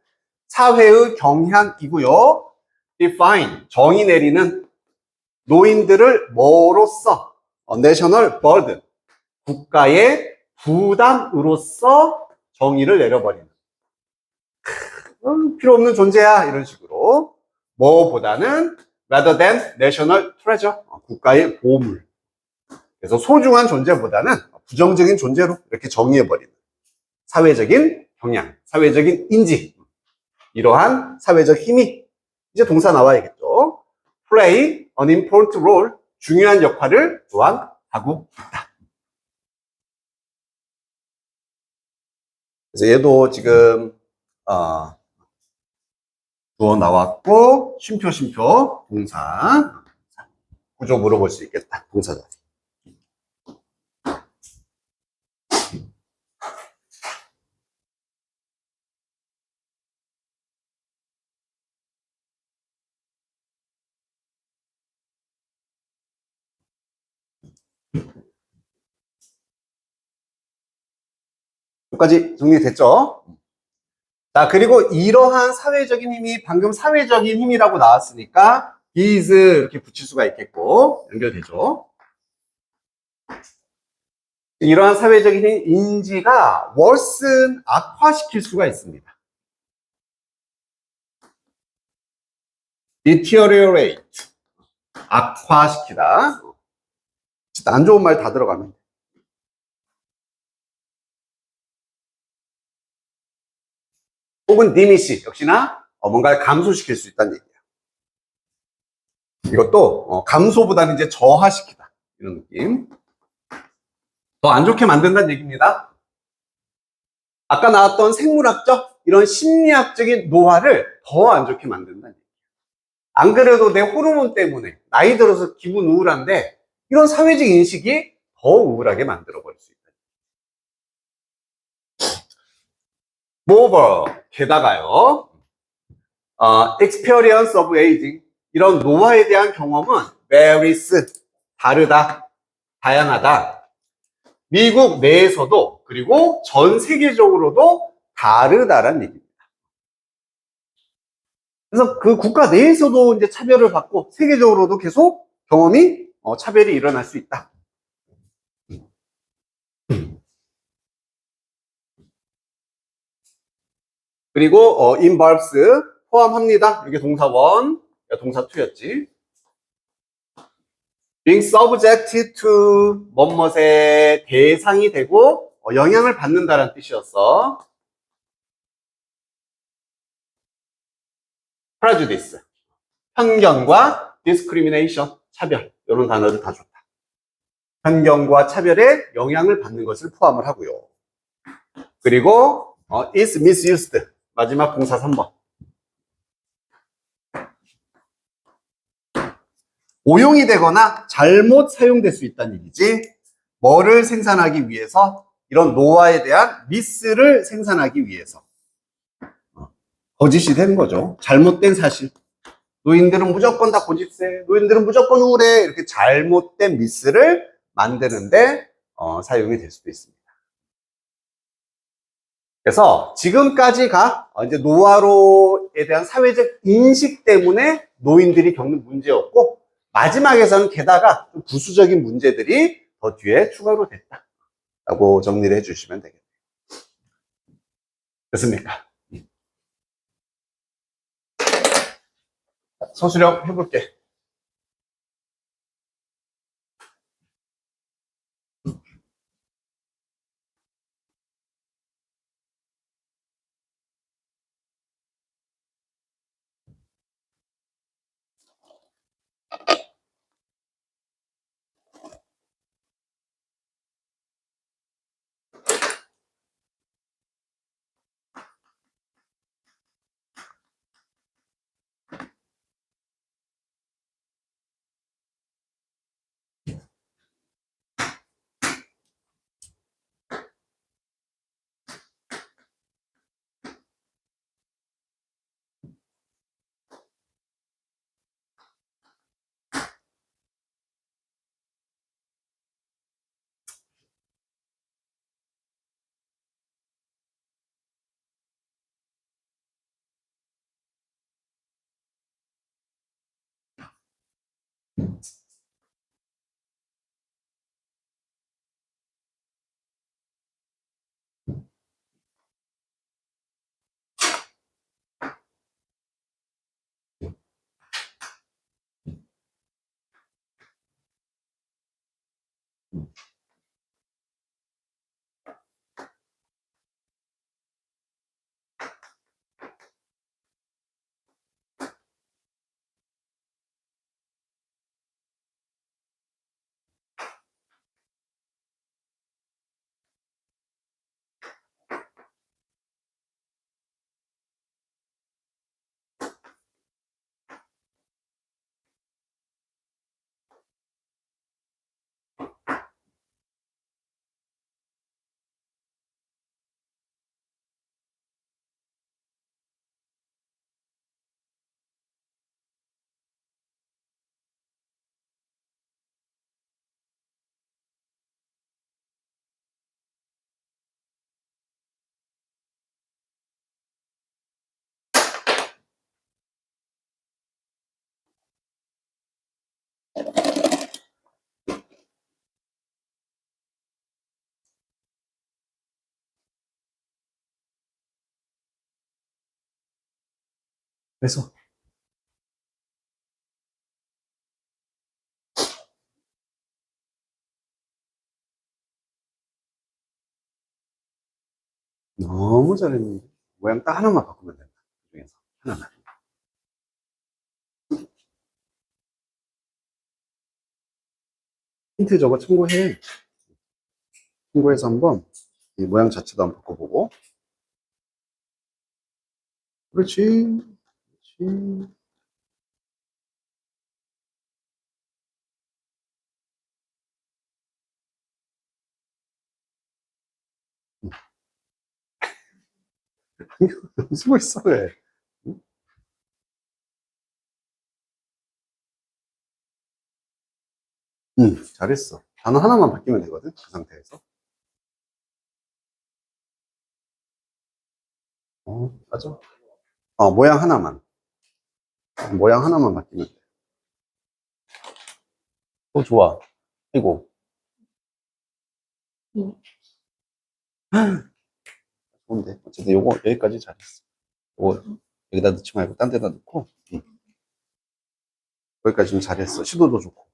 사회의 경향이고요. define, 정의 내리는 노인들을 뭐로써 national burden, 국가의 부담으로써 정의를 내려버리는 필요 없는 존재야 이런 식으로 뭐보다는 rather than national treasure, 국가의 보물. 그래서 소중한 존재보다는 부정적인 존재로 이렇게 정의해버리는 사회적인 경향, 사회적인 인지, 이러한 사회적 힘이 이제 동사 나와야겠죠. play an important role, 중요한 역할을 또한 하고 있다. 그래서 얘도 지금 주어 나왔고 쉼표 동사 구조 물어볼 수 있겠다. 동사자. 여기까지 정리됐죠? 자, 그리고 이러한 사회적인 힘이 방금 사회적인 힘이라고 나왔으니까 is 이렇게 붙일 수가 있겠고 연결되죠. 이러한 사회적인 힘, 인지가 worsen, 악화시킬 수가 있습니다. deteriorate, 악화시키다. 안 좋은 말 다 들어가면 혹은 diminish, 역시나 뭔가를 감소시킬 수 있다는 얘기예요. 이것도 감소보다는 이제 저하시키다 이런 느낌. 더 안 좋게 만든다는 얘기입니다. 아까 나왔던 생물학적 이런 심리학적인 노화를 더 안 좋게 만든다는 얘기예요. 안 그래도 내 호르몬 때문에 나이 들어서 기분 우울한데 이런 사회적 인식이 더 우울하게 만들어버릴 수 있다. 모버, 게다가요. experience of aging. 이런 노화에 대한 경험은 varies, 다르다, 다양하다. 미국 내에서도 그리고 전 세계적으로도 다르다라는 얘기입니다. 그래서 그 국가 내에서도 이제 차별을 받고 세계적으로도 계속 경험이 차별이 일어날 수 있다. 그리고 involves 포함합니다. 이게 동사 1, 동사 2였지. being subject to 뭐뭇의 대상이 되고 영향을 받는다는 뜻이었어. prejudice, 편견과 discrimination, 차별, 이런 단어를 다 줬다. 편견과 차별에 영향을 받는 것을 포함을 하고요. 그리고 is misused, 마지막 동사 3번. 오용이 되거나 잘못 사용될 수 있다는 얘기지. 뭐를 생산하기 위해서? 이런 노화에 대한 미스를 생산하기 위해서. 거짓이 되는 거죠. 잘못된 사실. 노인들은 무조건 다 고집세, 노인들은 무조건 우울해, 이렇게 잘못된 미스를 만드는데 사용이 될 수도 있습니다. 그래서 지금까지가 이제 노화로에 대한 사회적 인식 때문에 노인들이 겪는 문제였고, 마지막에서는 게다가 좀 부수적인 문제들이 더 뒤에 추가로 됐다라고 정리를 해주시면 되겠네요. 됐습니까? 서술형 해볼게. 그래서 너무 잘했는데 모양 딱 하나만 바꾸면 된다. 그 중에서 하나만. 힌트 저거 참고해. 참고해서 한번 이 모양 자체도 한번 바꿔보고. 그렇지. 그렇지. 쓰고 있어, 왜? 잘했어. 단어 하나만 바뀌면 되거든, 그 상태에서. 맞아. 모양 하나만. 모양 하나만 바뀌면 돼. 좋아. 이거. 좋은데. 어쨌든 요거, 여기까지 잘했어. 요거, 여기다 넣지 말고 딴 데다 넣고. 거기까지 좀 잘했어. 시도도 좋고.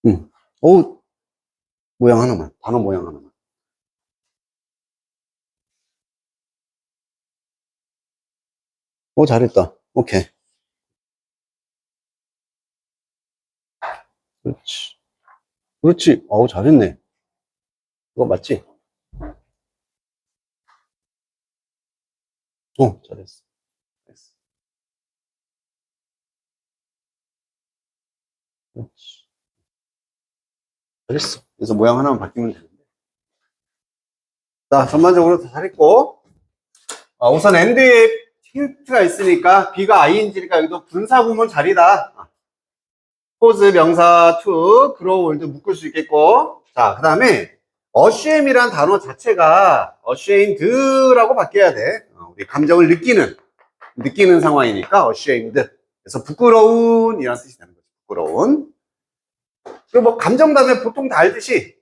응. 모양 하나만. 단어 모양 하나만. 잘했다. 오케이. 그렇지. 그렇지. 잘했네. 그거 맞지? 잘했어. 잘했어. 그렇지. 잘했어. 그래서 모양 하나만 바뀌면 되는데. 자, 전반적으로 다 잘했고. 우선 엔드에 힌트가 있으니까 B가 ING니까 여기도 분사구문 자리다. 포즈 명사 to, grow old 묶을 수 있겠고. 자, 그 다음에 ashamed이란 단어 자체가 ashamed라고 바뀌어야 돼. 우리 감정을 느끼는 상황이니까 ashamed. 그래서 부끄러운 이란 뜻이 되는 거죠. 부끄러운. 그리고 뭐 감정 다음에 보통 다 알듯이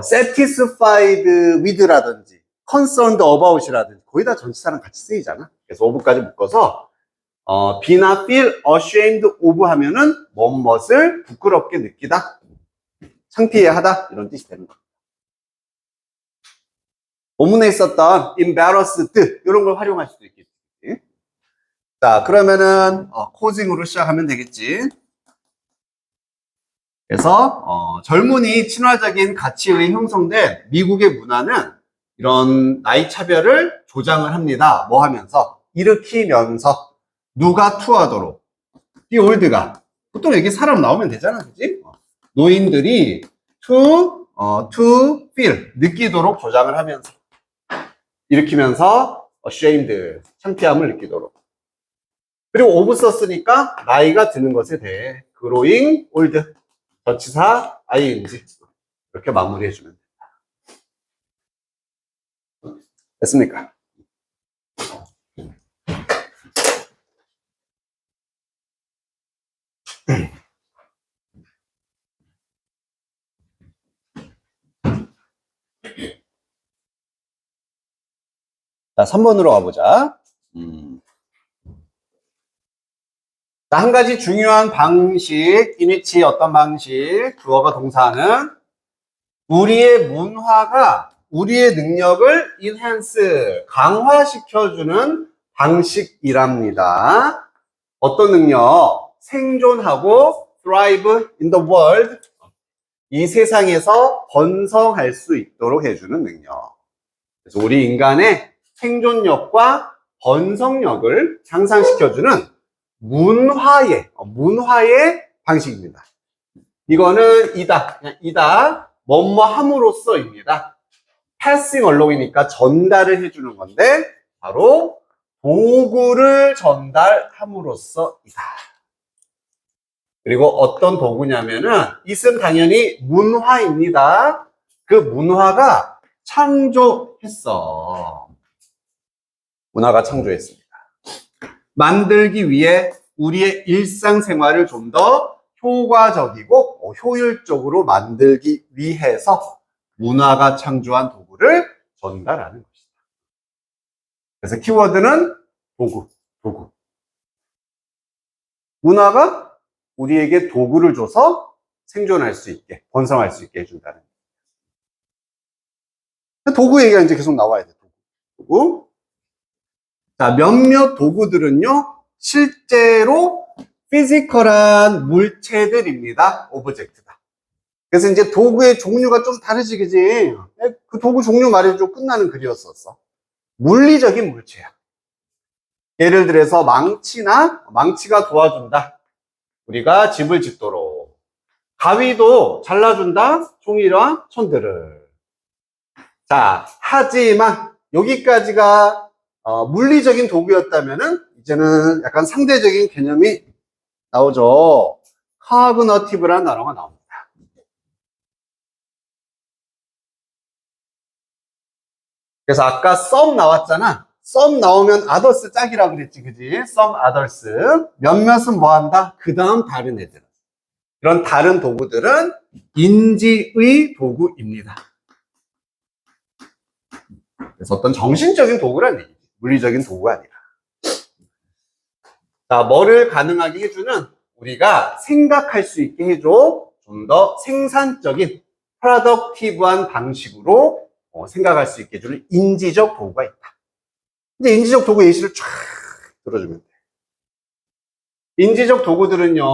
satisfied with라든지 concerned about이라든지 거의 다 전치사랑 같이 쓰이잖아. 그래서 of까지 묶어서 be나 feel ashamed of 하면은 무엇을 부끄럽게 느끼다, 창피해하다 이런 뜻이 되는 거야. 본문에 있었던 embarrassed 이런 걸 활용할 수도 있겠지. 자, 그러면은 causing으로 시작하면 되겠지. 그래서 젊은이 친화적인 가치의 형성된 미국의 문화는 이런 나이 차별을 조장을 합니다. 뭐 하면서? 일으키면서. 누가 투하도록? 이 올드가. 보통 여기 사람 나오면 되잖아, 그지? 노인들이 to feel, 느끼도록 조장을 하면서. 일으키면서 ashamed, 창피함을 느끼도록. 그리고 of 썼으니까 나이가 드는 것에 대해 growing old, 전치사 ing 이렇게 마무리해주면 된다. 됐습니까? 자, 3번으로 가보자. 자, 한 가지 중요한 방식, 이니치 어떤 방식, 주어가 동사는 우리의 문화가 우리의 능력을 enhance, 강화시켜주는 방식이랍니다. 어떤 능력? 생존하고 thrive in the world, 이 세상에서 번성할 수 있도록 해주는 능력. 그래서 우리 인간의 생존력과 번성력을 향상시켜주는 문화의 방식입니다. 이거는 이다, 뭐뭐 함으로써입니다. passing along이니까 전달을 해주는 건데, 바로 도구를 전달함으로써이다. 그리고 어떤 도구냐면은, 이은 당연히 문화입니다. 그 문화가 창조했어. 문화가 창조했습니다. 만들기 위해 우리의 일상생활을 좀 더 효과적이고 효율적으로 만들기 위해서 문화가 창조한 도구를 전달하는 것이다. 그래서 키워드는 도구. 문화가 우리에게 도구를 줘서 생존할 수 있게, 번성할 수 있게 해준다는 거예요. 도구 얘기가 이제 계속 나와야 돼. 도구. 자, 몇몇 도구들은요, 실제로 피지컬한 물체들입니다. 오브젝트다. 그래서 이제 도구의 종류가 좀 다르지, 그지? 그 도구 종류 말해주고 끝나는 글이었었어. 물리적인 물체야. 예를 들어서 망치가 도와준다. 우리가 집을 짓도록. 가위도 잘라준다. 종이랑 천들을. 자, 하지만 여기까지가 물리적인 도구였다면은 이제는 약간 상대적인 개념이 나오죠. cognitive라는 단어가 나옵니다. 그래서 아까 some 나왔잖아. some 나오면 others 짝이라고 그랬지, 그지? some others. 몇몇은 뭐 한다? 그 다음 다른 애들. 이런 다른 도구들은 인지의 도구입니다. 그래서 어떤 정신적인 도구란 얘기지. 물리적인 도구가 아니라. 자, 뭐를 가능하게 해주는 우리가 생각할 수 있게 해줘. 좀 더 생산적인, 프로덕티브한 방식으로 생각할 수 있게 해주는 인지적 도구가 있다. 이제 인지적 도구 예시를 쫙 들어주면 돼. 인지적 도구들은요,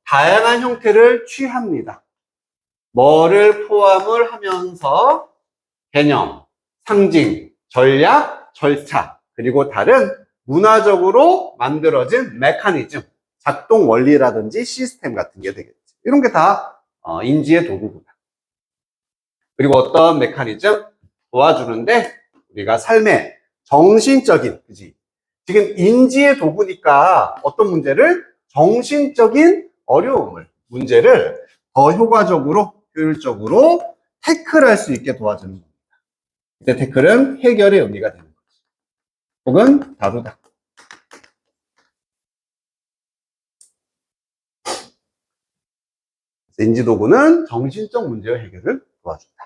다양한 형태를 취합니다. 뭐를 포함을 하면서 개념, 상징, 전략, 절차, 그리고 다른 문화적으로 만들어진 메커니즘, 작동 원리라든지 시스템 같은 게 되겠지. 이런 게 다 인지의 도구구나. 그리고 어떤 메커니즘 도와주는데 우리가 삶의 정신적인, 그지? 지금 인지의 도구니까 어떤 문제를 정신적인 어려움을, 문제를 더 효과적으로, 효율적으로 태클할 수 있게 도와주는 겁니다. 이때 태클은 해결의 의미가 되는 거지. 혹은 다루다. 인지도구는 정신적 문제의 해결을 도와준다.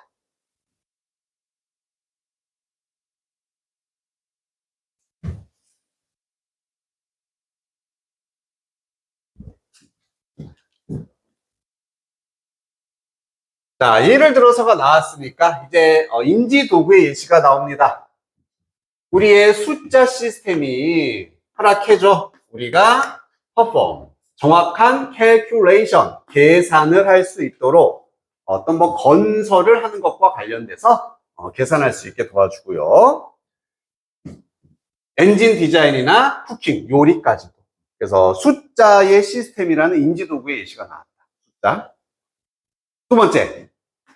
자, 예를 들어서가 나왔으니까 이제 인지도구의 예시가 나옵니다. 우리의 숫자 시스템이 하락해줘. 우리가 perform, 정확한 calculation, 계산을 할 수 있도록 어떤 뭐 건설을 하는 것과 관련돼서 계산할 수 있게 도와주고요. 엔진 디자인이나 쿠킹, 요리까지도. 그래서 숫자의 시스템이라는 인지도구의 예시가 나왔다. 숫자. 두 번째,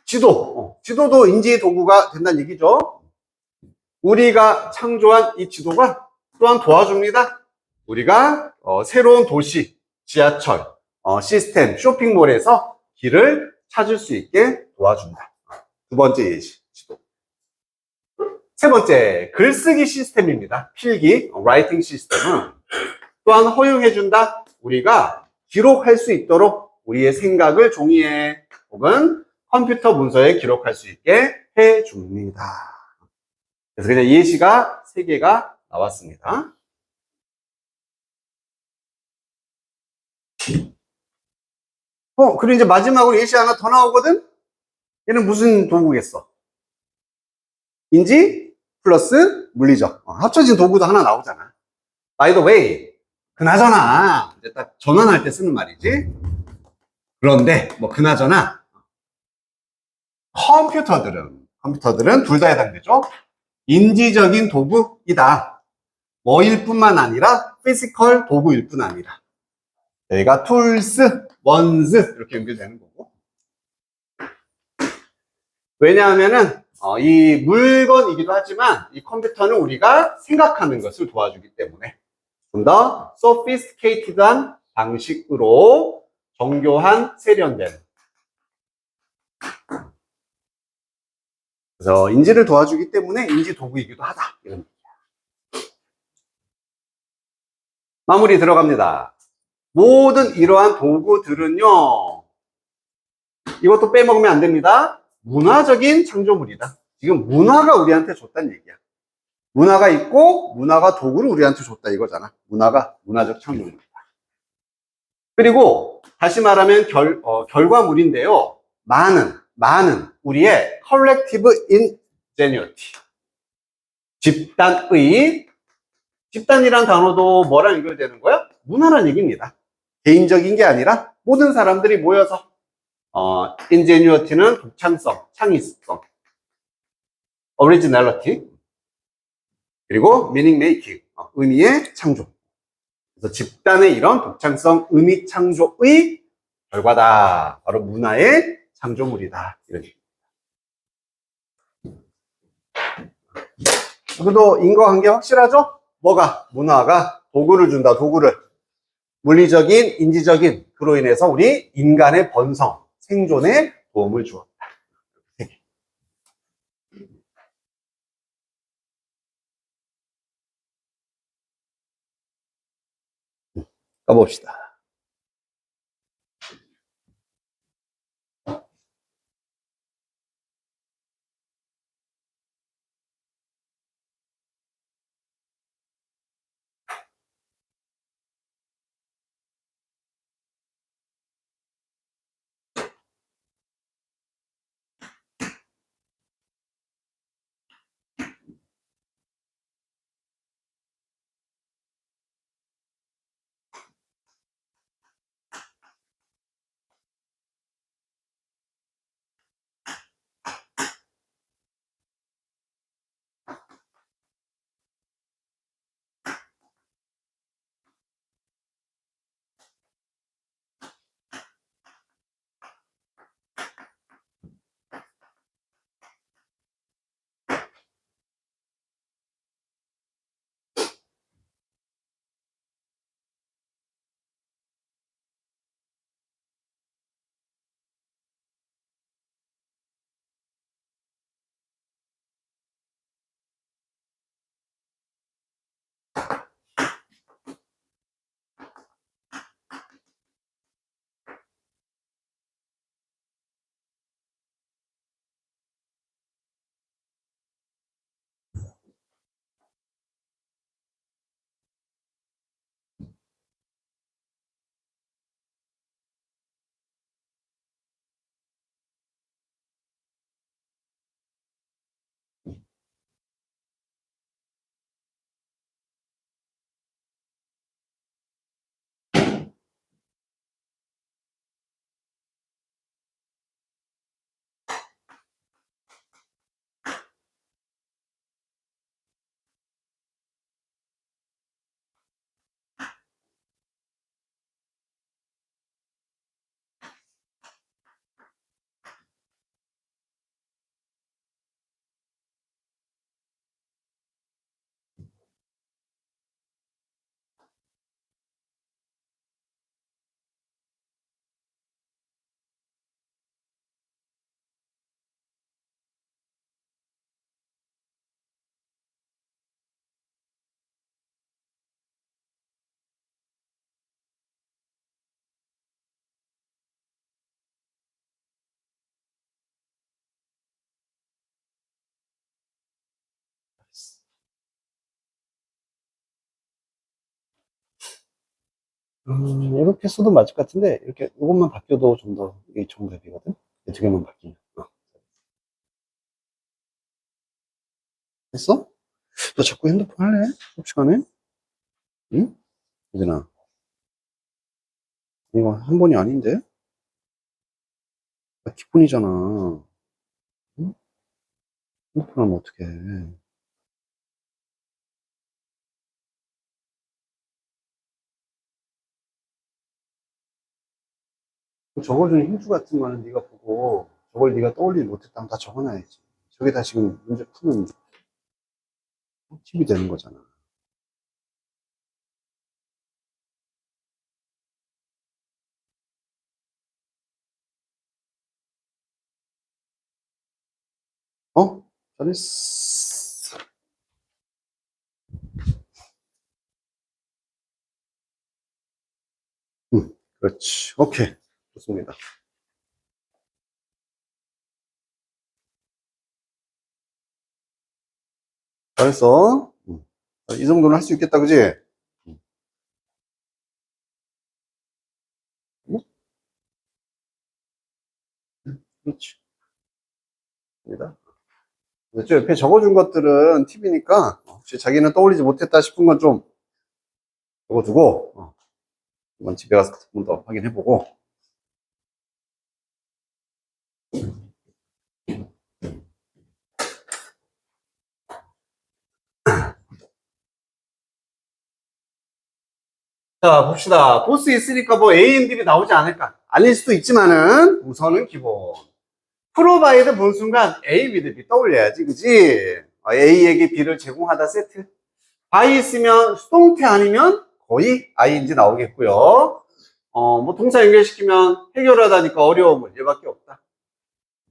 지도. 지도도 인지 도구가 된다는 얘기죠. 우리가 창조한 이 지도가 또한 도와줍니다. 우리가 새로운 도시, 지하철, 시스템, 쇼핑몰에서 길을 찾을 수 있게 도와준다. 두 번째 예시, 지도. 세 번째, 글쓰기 시스템입니다. 필기, 라이팅 시스템은 또한 허용해준다. 우리가 기록할 수 있도록 우리의 생각을 종이에 혹은 컴퓨터 문서에 기록할 수 있게 해줍니다. 그래서 그냥 예시가 3개가 나왔습니다. 그리고 이제 마지막으로 예시 하나 더 나오거든? 얘는 무슨 도구겠어? 인지 플러스 물리적. 합쳐진 도구도 하나 나오잖아. By the way, 그나저나, 이제 딱 전환할 때 쓰는 말이지. 그런데, 그나저나, 컴퓨터들은 둘 다 해당되죠. 인지적인 도구이다. 뭐일 뿐만 아니라 피지컬 도구일 뿐 아니라 여기가 tools, ones 이렇게 연결되는 거고. 왜냐하면은 이 물건이기도 하지만 이 컴퓨터는 우리가 생각하는 것을 도와주기 때문에 좀 더 sophisticated한 방식으로 정교한 세련된, 그래서 인지를 도와주기 때문에 인지 도구이기도 하다. 이런 얘기야. 마무리 들어갑니다. 모든 이러한 도구들은요, 이것도 빼먹으면 안 됩니다. 문화적인 창조물이다. 지금 문화가 우리한테 줬다는 얘기야. 문화가 있고 문화가 도구를 우리한테 줬다 이거잖아. 문화가 문화적 창조물이다. 그리고 다시 말하면 결과물인데요. 많은 우리의 collective ingenuity, 집단이란 단어도 뭐랑 연결되는 거야? 문화란 얘기입니다. 개인적인 게 아니라 모든 사람들이 모여서 ingenuity는 독창성, 창의성, originality, 그리고 meaning making, 의미의 창조. 그래서 집단의 이런 독창성, 의미 창조의 결과다. 바로 문화의 창조물이다. 이런 얘기입니다. 그래도 인과관계 확실하죠? 뭐가? 문화가 도구를 준다, 도구를. 물리적인, 인지적인, 그로 인해서 우리 인간의 번성, 생존에 도움을 주었다. 가봅시다. 이렇게 써도 맞을 것 같은데, 이렇게, 이것만 바뀌어도 좀 더, 이게 정답이거든? 이 두 개만 바뀌면. 했어? 너 자꾸 핸드폰 할래? 수업 시간에? 응? 유진아, 이거 한 번이 아닌데? 나 기본이잖아. 응? 핸드폰 하면 어떡해. 적어주는 힌트 같은 거는 네가 보고, 저걸 네가 떠올리지 못했다면 다 적어놔야지. 저게 다 지금 문제 푸는 팁이 되는 거잖아. 어? 잘했어. 응, 그렇지. 오케이. 좋습니다. 잘했어. 응. 이 정도는 할 수 있겠다, 그지? 응. 응? 그렇지. 입니다. 저 옆에 적어준 것들은 팁이니까, 혹시 자기는 떠올리지 못했다 싶은 건 좀 적어두고, 한번 집에 가서 한 번 더 확인해보고. 자, 봅시다. 보스 있으니까 뭐 A, M, D이 나오지 않을까? 아닐 수도 있지만은, 우선은 기본. 프로바이드 본 순간 A, B, B 떠올려야지, 그지? A에게 B를 제공하다 세트. by 있으면 수동태 아니면 거의 ing 나오겠고요. 뭐 동사 연결시키면 해결하다니까 어려움은 얘밖에 없다.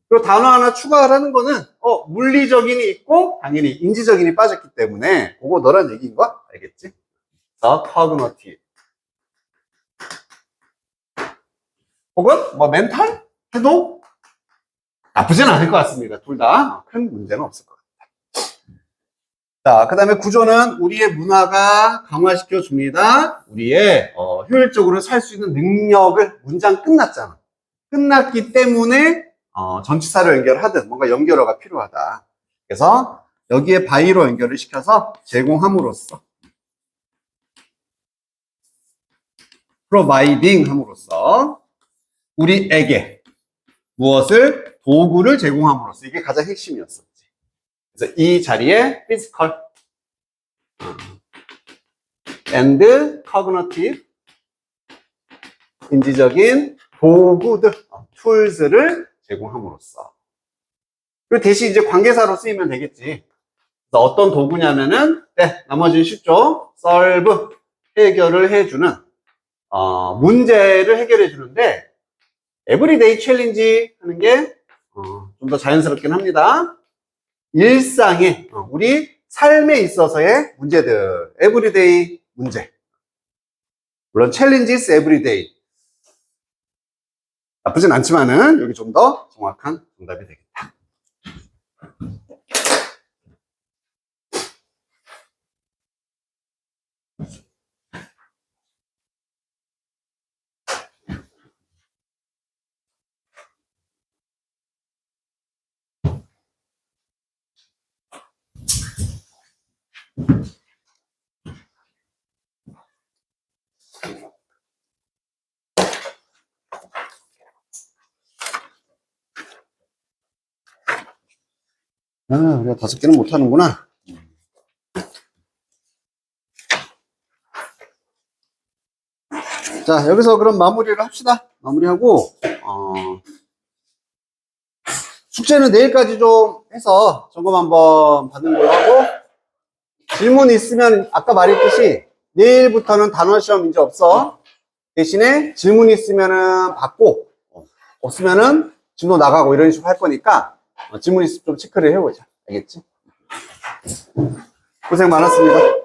그리고 단어 하나 추가하라는 거는 물리적인이 있고 당연히 인지적인이 빠졌기 때문에 그거 너란 얘기인 거 알겠지? The cognitive. 혹은 뭐 멘탈 해도 나쁘진 않을 것 같습니다. 둘 다 큰 문제는 없을 것 같아요. 자, 그 다음에 구조는 우리의 문화가 강화시켜 줍니다. 우리의 효율적으로 살 수 있는 능력을 문장 끝났잖아. 끝났기 때문에 전치사로 연결하든 뭔가 연결어가 필요하다. 그래서 여기에 by로 연결을 시켜서 제공함으로써 providing 함으로써 우리에게 무엇을 도구를 제공함으로써 이게 가장 핵심이었었지. 그래서 이 자리에 physical and cognitive 인지적인 도구들, tools를 제공함으로써. 그리고 대신 이제 관계사로 쓰이면 되겠지. 어떤 도구냐면은, 네, 나머지는 쉽죠. solve, 해결을 해주는, 문제를 해결해 주는데, everyday challenge 하는 게, 좀 더 자연스럽긴 합니다. 일상에, 우리 삶에 있어서의 문제들, everyday 문제. 물론 challenges everyday. 나쁘진 않지만은 여기 좀 더 정확한 정답이 되겠다. 우리가 5개는 못하는구나. 자, 여기서 그럼 마무리를 합시다. 마무리하고, 숙제는 내일까지 좀 해서 점검 한번 받는 걸로 하고, 질문 있으면 아까 말했듯이 내일부터는 단원 시험 이제 없어. 대신에 질문 있으면은 받고, 없으면은 진도 나가고 이런 식으로 할 거니까, 질문 있으면 좀 체크를 해보자. 알겠지? 고생 많았습니다.